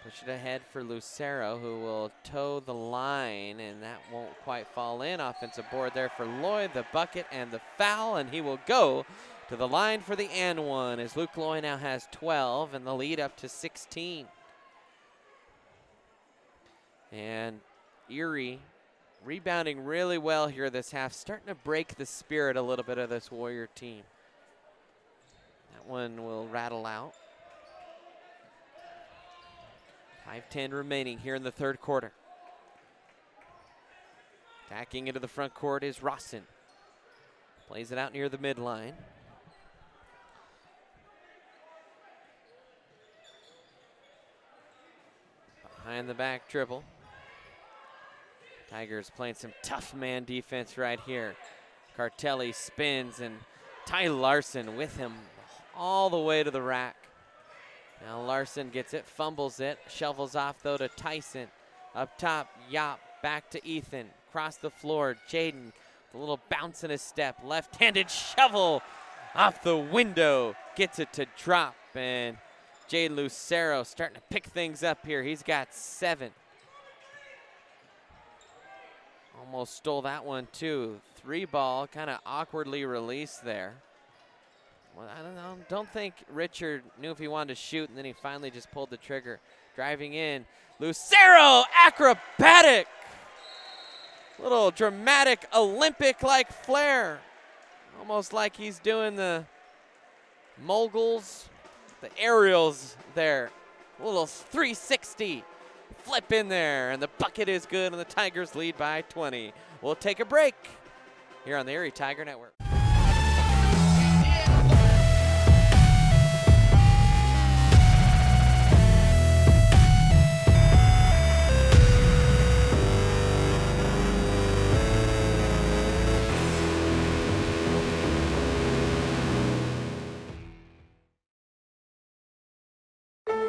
B: Push it ahead for Lucero, who will toe the line, and that won't quite fall in. Offensive board there for Lloyd, the bucket and the foul, and he will go to the line for the and one as Luke Loy now has 12 and the lead up to 16. And Erie rebounding really well here this half, starting to break the spirit a little bit of this Warrior team. that one will rattle out. 5:10 remaining here in the third quarter. Attacking into the front court is Rawson. Plays it out near the midline. Behind the back dribble. Tigers playing some tough man defense right here. Cartelli spins and Ty Larson with him all the way to the rack. Now Larson gets it, fumbles it, shovels off though to Tyson. Up top, Yop, back to Ethan. Across the floor, Jaden, a little bounce in his step. Left-handed shovel off the window. Gets it to drop, and Jaden Lucero starting to pick things up here. He's got 7. Almost stole that one too. 3 ball, kind of awkwardly released there. Well, I don't know. Don't think Richard knew if he wanted to shoot, and then he finally just pulled the trigger. Driving in, Lucero, acrobatic. Little dramatic Olympic-like flair. Almost like he's doing the moguls, the aerials there. A little 360 flip in there, and the bucket is good, and the Tigers lead by 20. We'll take a break here on the Erie Tiger Network.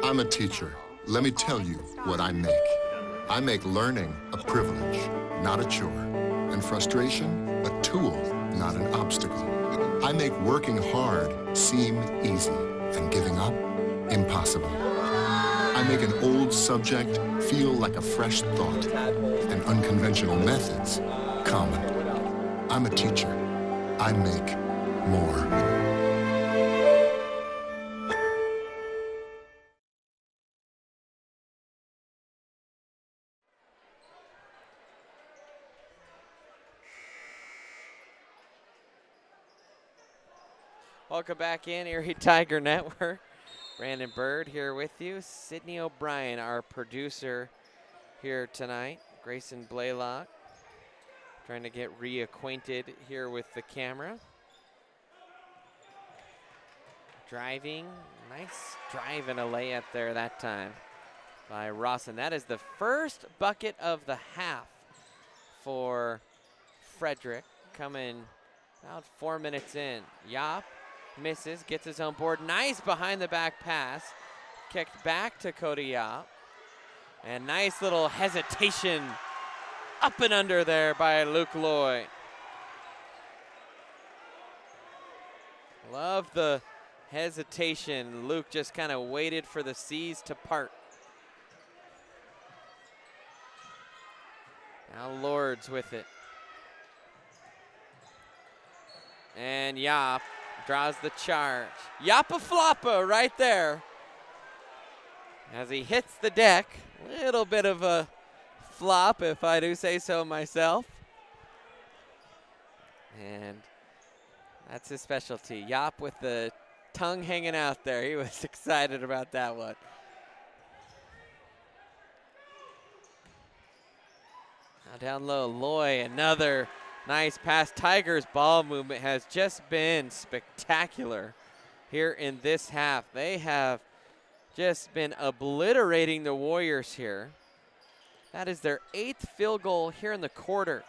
M: I'm a teacher. Let me tell you what I make. I make learning a privilege, not a chore, and frustration a tool, not an obstacle. I make working hard seem easy and giving up impossible. I make an old subject feel like a fresh thought and unconventional methods common. I'm a teacher. I make more.
B: Welcome back in, Erie Tiger Network. Brandon Bird here with you. Sydney O'Brien, our producer here tonight. Grayson Blaylock trying to get reacquainted here with the camera. Driving, nice drive and a layup there that time by Rawson. That is the first bucket of the half for Frederick, coming about 4 minutes in. Yop misses, gets his own board. Nice behind the back pass. Kicked back to Cody Yop. And nice little hesitation up and under there by Luke Loy. Love the hesitation. Luke just kind of waited for the seas to part. Now Lords with it. And Yop draws the charge. Yappa Floppa right there. As he hits the deck, a little bit of a flop, if I do say so myself. And that's his specialty. Yop with the tongue hanging out there. He was excited about that one. Now down low, Loy, another nice pass. Tigers' ball movement has just been spectacular here in this half. They have just been obliterating the Warriors here. That is their 8th field goal here in the quarter.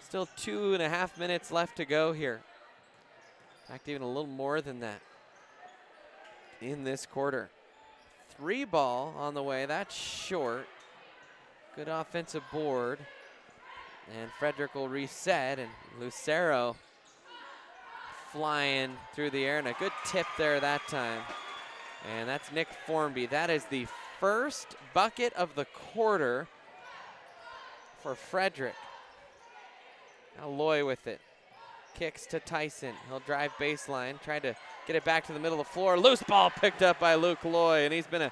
B: Still 2.5 minutes left to go here. In fact, even a little more than that in this quarter. 3 ball on the way. That's short. Good offensive board. And Frederick will reset, and Lucero flying through the air, and a good tip there that time. And that's Nick Formby. That is the first bucket of the quarter for Frederick. Now Loy with it. Kicks to Tyson. He'll drive baseline, trying to get it back to the middle of the floor. Loose ball picked up by Luke Loy, and he's been a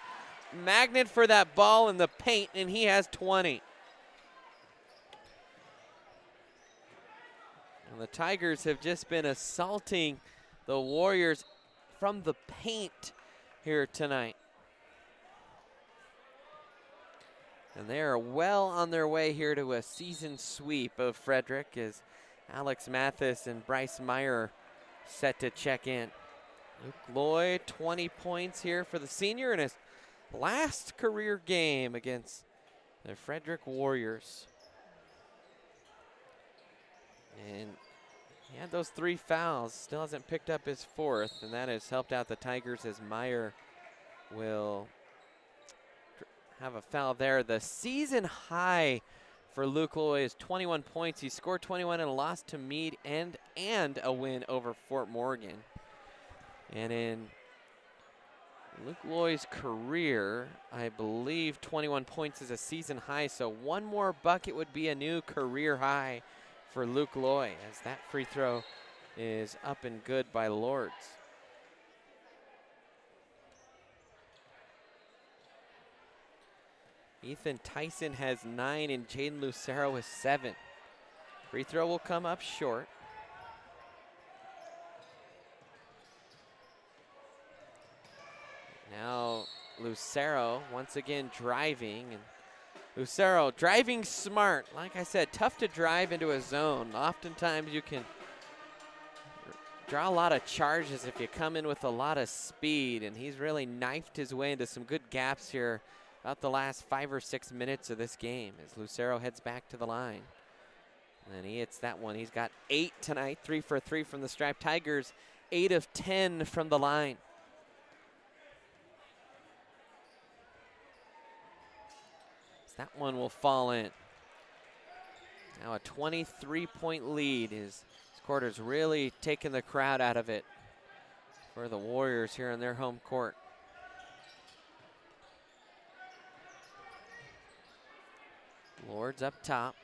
B: magnet for that ball in the paint, and he has 20. And the Tigers have just been assaulting the Warriors from the paint here tonight. And they are well on their way here to a season sweep of Frederick as Alex Mathis and Bryce Meyer set to check in. Luke Lloyd, 20 points here for the senior in his last career game against the Frederick Warriors. And he had those 3 fouls, still hasn't picked up his 4th, and that has helped out the Tigers as Meyer will have a foul there. The season high for Luke Lloyd is 21 points. He scored 21 in a loss to Meade and a win over Fort Morgan. And in Luke Lloyd's career, I believe 21 points is a season high, so one more bucket would be a new career high for Luke Lloyd, as that free throw is up and good by Lords. Ethan Tyson has 9 and Jaden Lucero has 7. Free throw will come up short. Now Lucero once again driving, and Lucero driving smart. Like I said, tough to drive into a zone. Oftentimes you can draw a lot of charges if you come in with a lot of speed, and he's really knifed his way into some good gaps here about the last 5 or 6 minutes of this game as Lucero heads back to the line. And he hits that one. He's got 8 tonight, 3 for 3 from the stripe. Tigers 8 of 10 from the line. That one will fall in. Now a 23-point lead. His quarter's really taken the crowd out of it for the Warriors here on their home court. Lords up top.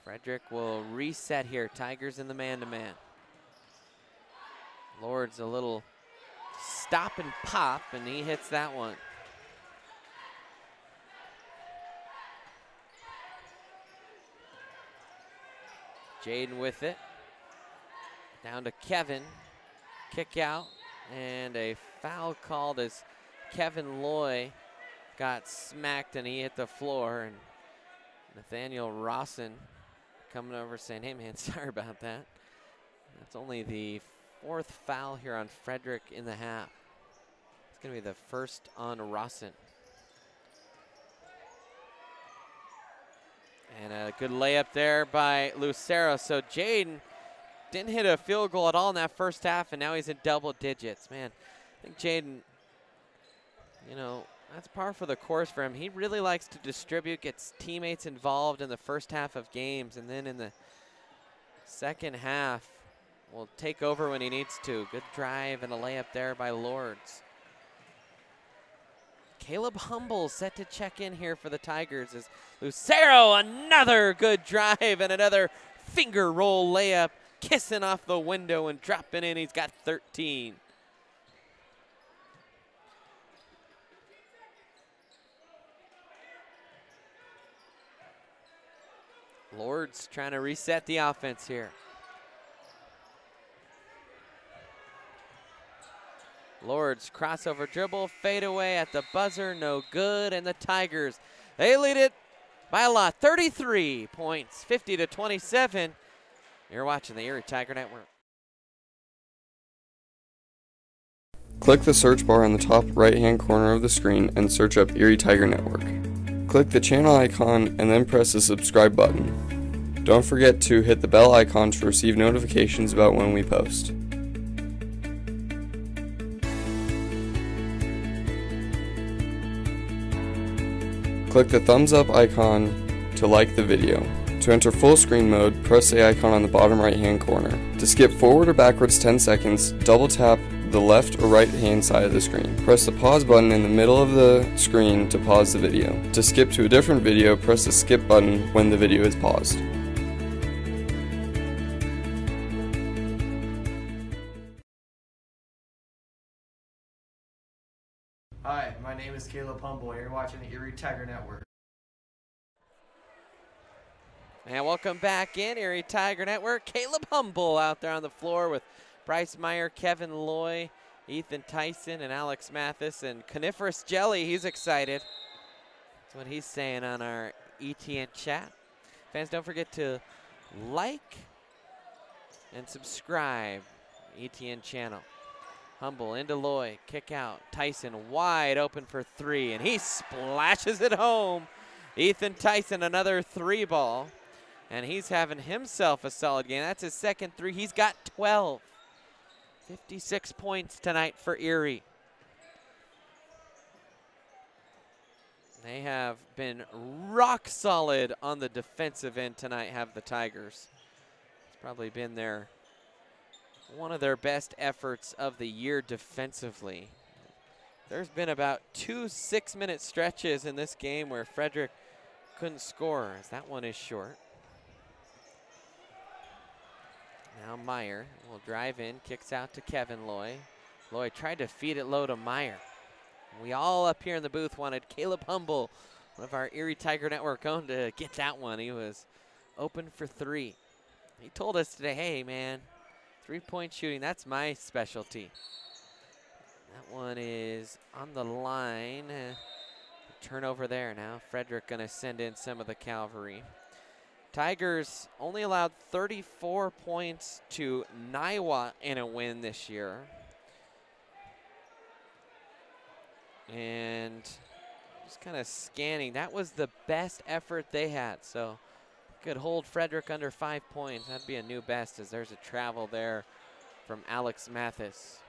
B: Frederick will reset here. Tigers in the man-to-man. Lords a little stop and pop, and he hits that one. Jaden with it. Down to Kevin. Kick out, and a foul called as Kevin Loy got smacked and he hit the floor, and Nathaniel Rawson coming over saying, hey man, sorry about that. That's only the 4th foul here on Frederick in the half. It's going to be the first on Rawson. And a good layup there by Lucero. So Jaden didn't hit a field goal at all in that first half, and now he's in double digits. Man, I think Jaden, you know, that's par for the course for him. He really likes to distribute, gets teammates involved in the first half of games, and then in the second half will take over when he needs to. Good drive and a layup there by Lords. Caleb Humble set to check in here for the Tigers as Lucero, another good drive and another finger roll layup, kissing off the window and dropping in. He's got 13. Lords trying to reset the offense here. Lords crossover dribble, fade away at the buzzer, no good, and the Tigers, they lead it by a lot, 33 points, 50-27. You're watching the Erie Tiger Network.
J: Click the search bar on the top right-hand corner of the screen and search up Erie Tiger Network. Click the channel icon and then press the subscribe button. Don't forget to hit the bell icon to receive notifications about when we post. Click the thumbs up icon to like the video. To enter full screen mode, press the icon on the bottom right hand corner. To skip forward or backwards 10 seconds, double tap the left or right hand side of the screen. Press the pause button in the middle of the screen to pause the video. To skip to a different video, press the skip button when the video is paused.
P: Hi, my name is Caleb Humble, and you're watching the Erie Tiger Network.
B: And welcome back in, Erie Tiger Network. Caleb Humble out there on the floor with Bryce Meyer, Kevin Loy, Ethan Tyson, and Alex Mathis. And Coniferous Jelly, he's excited. That's what he's saying on our ETN chat. Fans, don't forget to like and subscribe ETN channel. Humble into Loy, kick out. Tyson wide open for three, and he splashes it home. Ethan Tyson, another three ball, and he's having himself a solid game. That's his second three. He's got 12. 56 points tonight for Erie. They have been rock solid on the defensive end tonight, have the Tigers. It's probably been one of their best efforts of the year defensively. There's been about 2 6-minute stretches in this game where Frederick couldn't score, as that one is short. Now Meyer will drive in, kicks out to Kevin Loy. Loy tried to feed it low to Meyer. We all up here in the booth wanted Caleb Humble, one of our Erie Tiger Network own, to get that one. He was open for three. He told us today, hey man, 3-point shooting, that's my specialty. That one is on the line. Turnover there now. Frederick gonna send in some of the cavalry. Tigers only allowed 34 points to Niwot in a win this year. And just kind of scanning, that was the best effort they had. So could hold Frederick under 5 points. That'd be a new best, as there's a travel there from Alex Mathis.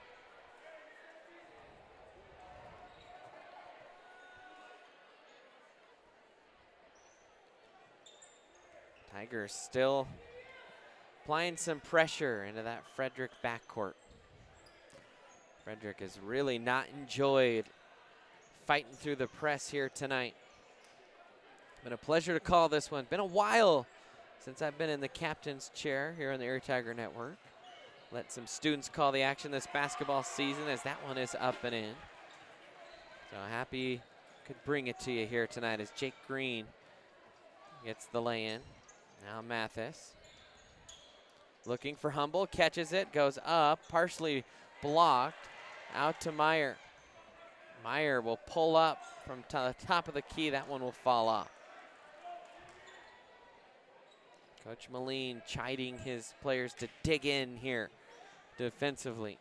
B: Tigers still applying some pressure into that Frederick backcourt. Frederick has really not enjoyed fighting through the press here tonight. Been a pleasure to call this one. Been a while since I've been in the captain's chair here on the Erie Tiger Network. Let some students call the action this basketball season, as that one is up and in. So happy could bring it to you here tonight as Jake Green gets the lay-in. Now Mathis looking for Humble, catches it, goes up, partially blocked, out to Meyer. Meyer will pull up from the top of the key. That one will fall off. Coach Moline chiding his players to dig in here defensively.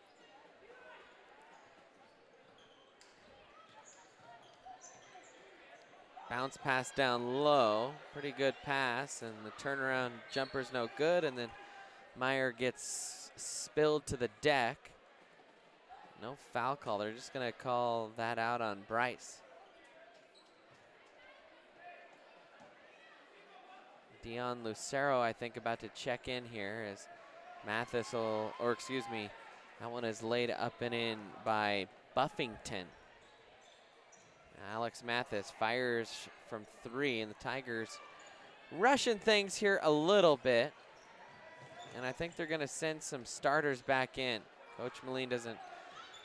B: Bounce pass down low, pretty good pass, and the turnaround jumper's no good, and then Meyer gets spilled to the deck. No foul call, they're just gonna call that out on Bryce. Dion Lucero, I think, about to check in here as Mathis will, or excuse me, that one is laid up and in by Buffington. Alex Mathis fires from three, and the Tigers rushing things here a little bit. And I think they're gonna send some starters back in. Coach Moline doesn't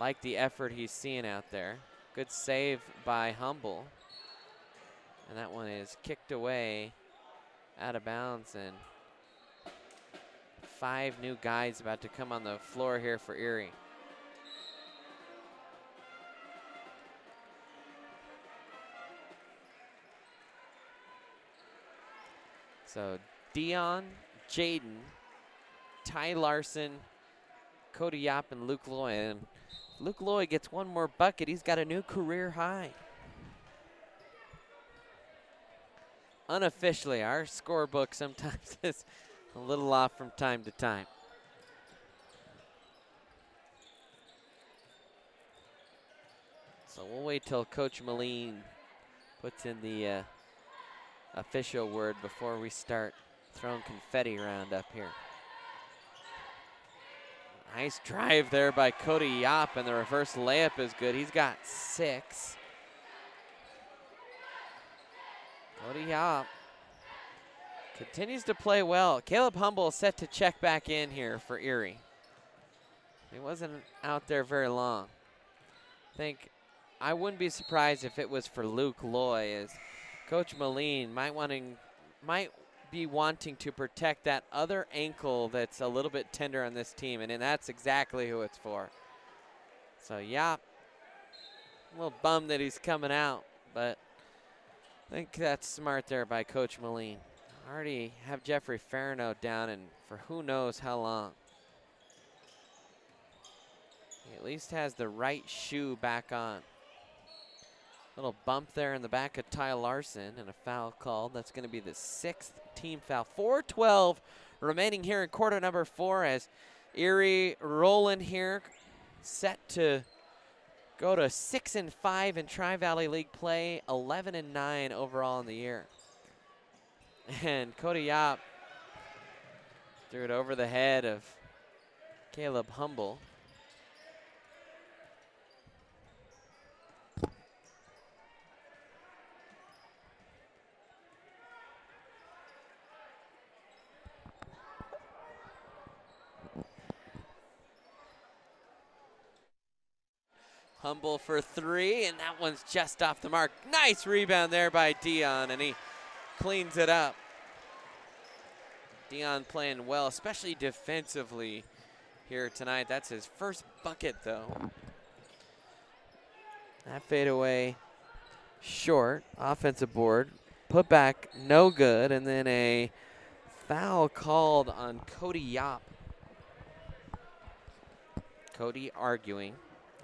B: like the effort he's seeing out there. Good save by Humble. And that one is kicked away out of bounds, and 5 new guys about to come on the floor here for Erie. So Dion, Jaden, Ty Larson, Cody Yop, and Luke Loy. And Luke Loy gets one more bucket, he's got a new career high. Unofficially, our scorebook sometimes is a little off from time to time. So we'll wait till Coach Moline puts in the official word before we start throwing confetti around up here. Nice drive there by Cody Yop, and the reverse layup is good. He's got 6. Cody Yop continues to play well. Caleb Humble set to check back in here for Erie. He wasn't out there very long. I wouldn't be surprised if it was for Luke Loy, as Coach Moline might be wanting to protect that other ankle that's a little bit tender on this team, and that's exactly who it's for. So, yeah, a little bummed that he's coming out, but I think that's smart there by Coach Moline. Already have Jeffrey Farino down and for who knows how long. He at least has the right shoe back on. Little bump there in the back of Ty Larson and a foul called. That's going to be the 6th team foul. 4:12 remaining here in quarter number 4 as Erie rolling here, set to go to 6-5 in Tri-Valley League play, 11-9 overall in the year. And Cody Yop threw it over the head of Caleb Humble. Humble for 3, and that one's just off the mark. Nice rebound there by Dion, and he cleans it up. Dion playing well, especially defensively here tonight. That's his first bucket, though. That fadeaway short, offensive board. Put back, no good, and then a foul called on Cody Yop. Cody arguing.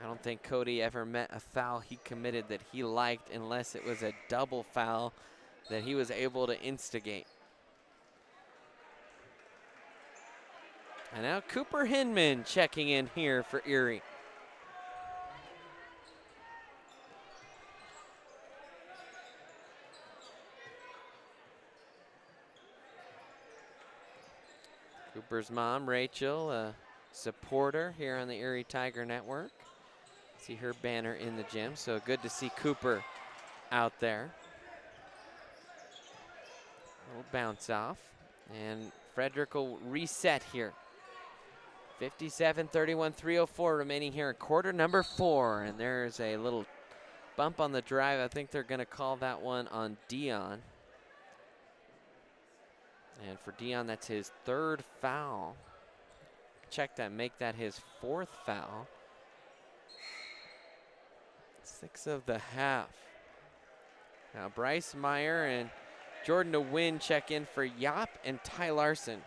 B: I don't think Cody ever met a foul he committed that he liked unless it was a double foul that he was able to instigate. And now Cooper Hinman checking in here for Erie. Cooper's mom, Rachel, a supporter here on the Erie Tiger Network. See her banner in the gym, so good to see Cooper out there. Little bounce off, and Frederick will reset here. 57-31, 3:04 remaining here in quarter number 4, and there's a little bump on the drive. I think they're going to call that one on Dion. And for Dion, that's his 3rd foul. Check that, make that his 4th foul. 6 of the half. Now Bryce Meyer and Jordan DeWin check in for Yop and Ty Larson.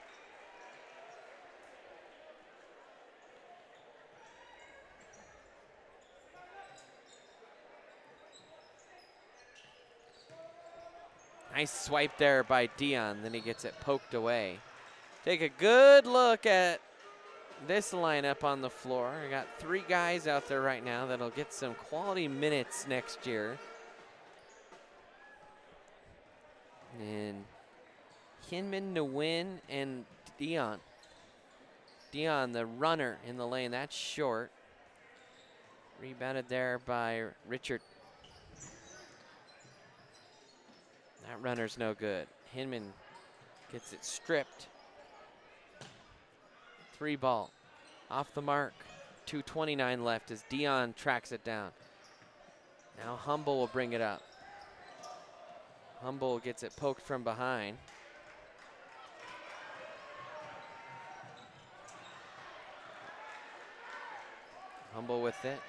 B: Nice swipe there by Dion, then he gets it poked away. Take a good look at this lineup on the floor. I got 3 guys out there right now that'll get some quality minutes next year. And Hinman, DeWin, and Dion. Dion, the runner in the lane, that's short. Rebounded there by Richard. That runner's no good. Hinman gets it stripped. 3 ball. Off the mark. 2:29 left as Dion tracks it down. Now Humble will bring it up. Humble gets it poked from behind. Humble with it.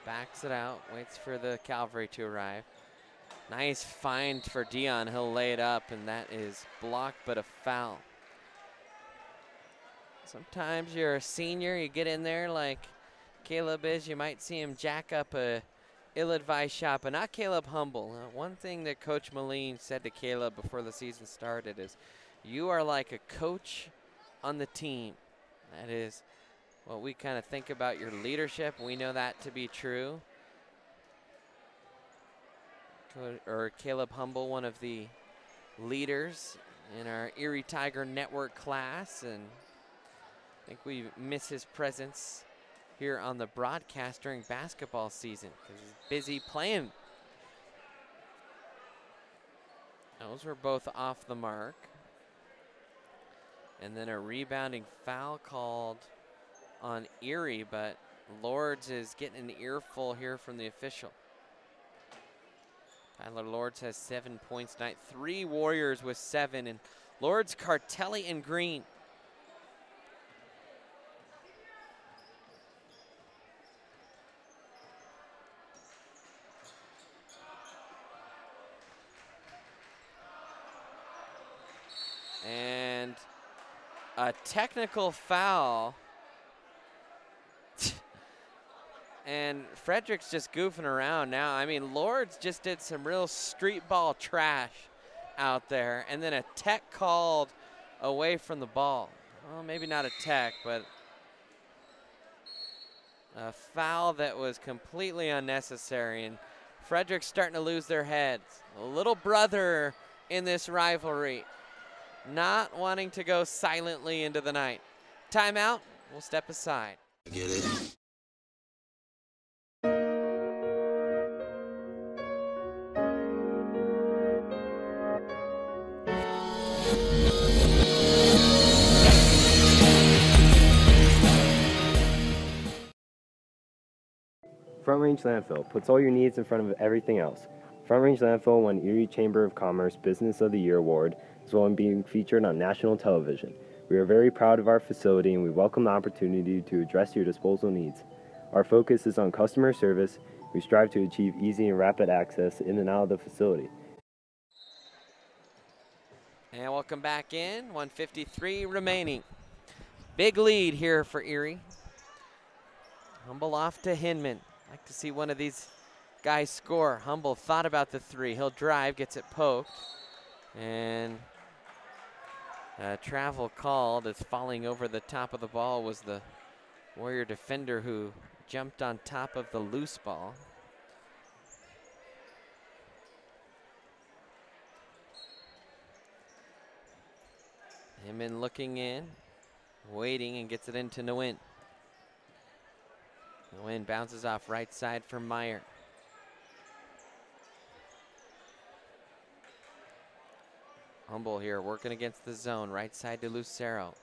B: Backs it out. Waits for the cavalry to arrive. Nice find for Dion. He'll lay it up, and that is blocked, but a foul. Sometimes you're a senior, you get in there like Caleb is, you might see him jack up a ill-advised shot, but not Caleb Humble. One thing that Coach Moline said to Caleb before the season started is, you are like a coach on the team. That is what we kind of think about your leadership. We know that to be true. Or Caleb Humble, one of the leaders in our Erie Tiger Network class, and I think we miss his presence here on the broadcast during basketball season because he's busy playing. Those were both off the mark. And then a rebounding foul called on Erie, but Lords is getting an earful here from the official. Tyler Lords has 7 points tonight. 3 Warriors with 7, and Lords, Cartelli, and Green. And a technical foul. And Frederick's just goofing around now. I mean, Lords just did some real street ball trash out there. And then a tech called away from the ball. Well, maybe not a tech, but a foul that was completely unnecessary. And Frederick's starting to lose their heads. A little brother in this rivalry, not wanting to go silently into the night. Timeout, we'll step aside.
K: Get it?
G: Front Range Landfill puts all your needs in front of everything else. Front Range Landfill won Erie Chamber of Commerce Business of the Year Award, as well as being featured on national television. We are very proud of our facility and we welcome the opportunity to address your disposal needs. Our focus is on customer service. We strive to achieve easy and rapid access in and out of the facility.
B: And welcome back in, 1:53 remaining. Big lead here for Erie. Humble off to Hinman. Like to see one of these guys score. Humble thought about the 3. He'll drive, gets it poked. And a travel called as falling over the top of the ball was the Warrior defender who jumped on top of the loose ball. Hinman looking in, waiting, and gets it into Nguyen. Nguyen bounces off right side for Meyer. Humble here working against the zone, right side to Lucero.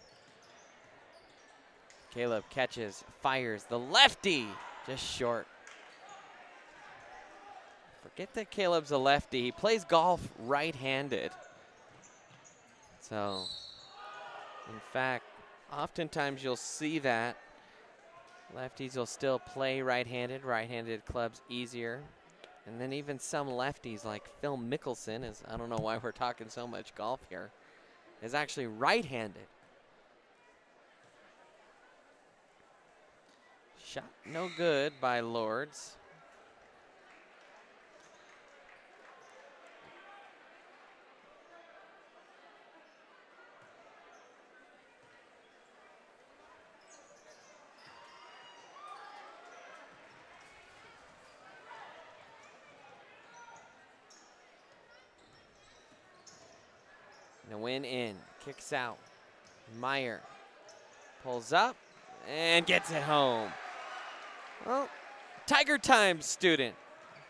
B: Caleb catches, fires, the lefty, just short. Forget that Caleb's a lefty, he plays golf right-handed. So, in fact, oftentimes you'll see that. Lefties will still play right-handed. Right-handed clubs easier. And then even some lefties like Phil Mickelson, I don't know why we're talking so much golf here, is actually right-handed. Shot no good by Lords. Nguyen in, kicks out. Meyer pulls up and gets it home. Well, Tiger Time student,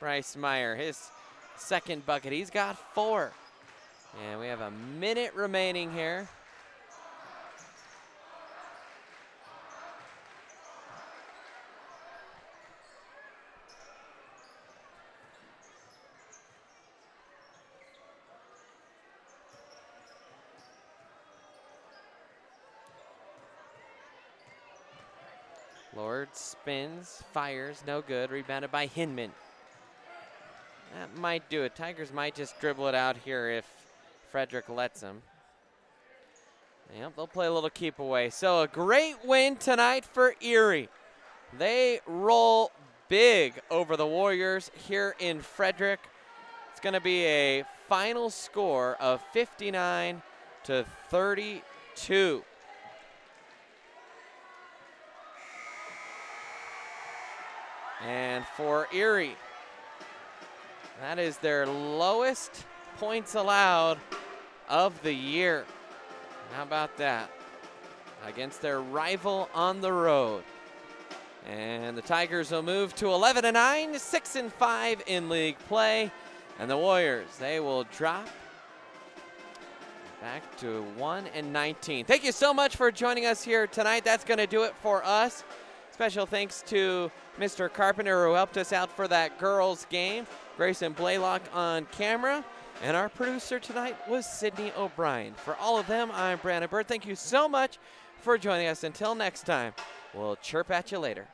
B: Bryce Meyer, his second bucket. He's got 4. And we have a minute remaining here. Lord spins, fires, no good. Rebounded by Hinman. That might do it. Tigers might just dribble it out here if Frederick lets them. Yep, they'll play a little keep away. So a great win tonight for Erie. They roll big over the Warriors here in Frederick. It's going to be a final score of 59-32. And for Erie, that is their lowest points allowed of the year. How about that? Against their rival on the road. And the Tigers will move to 11-9, 6-5 in league play. And the Warriors, they will drop back to 1-19. Thank you so much for joining us here tonight. That's going to do it for us. Special thanks to Mr. Carpenter, who helped us out for that girls' game. Grayson Blaylock on camera. And our producer tonight was Sydney O'Brien. For all of them, I'm Brandon Bird. Thank you so much for joining us. Until next time, we'll chirp at you later.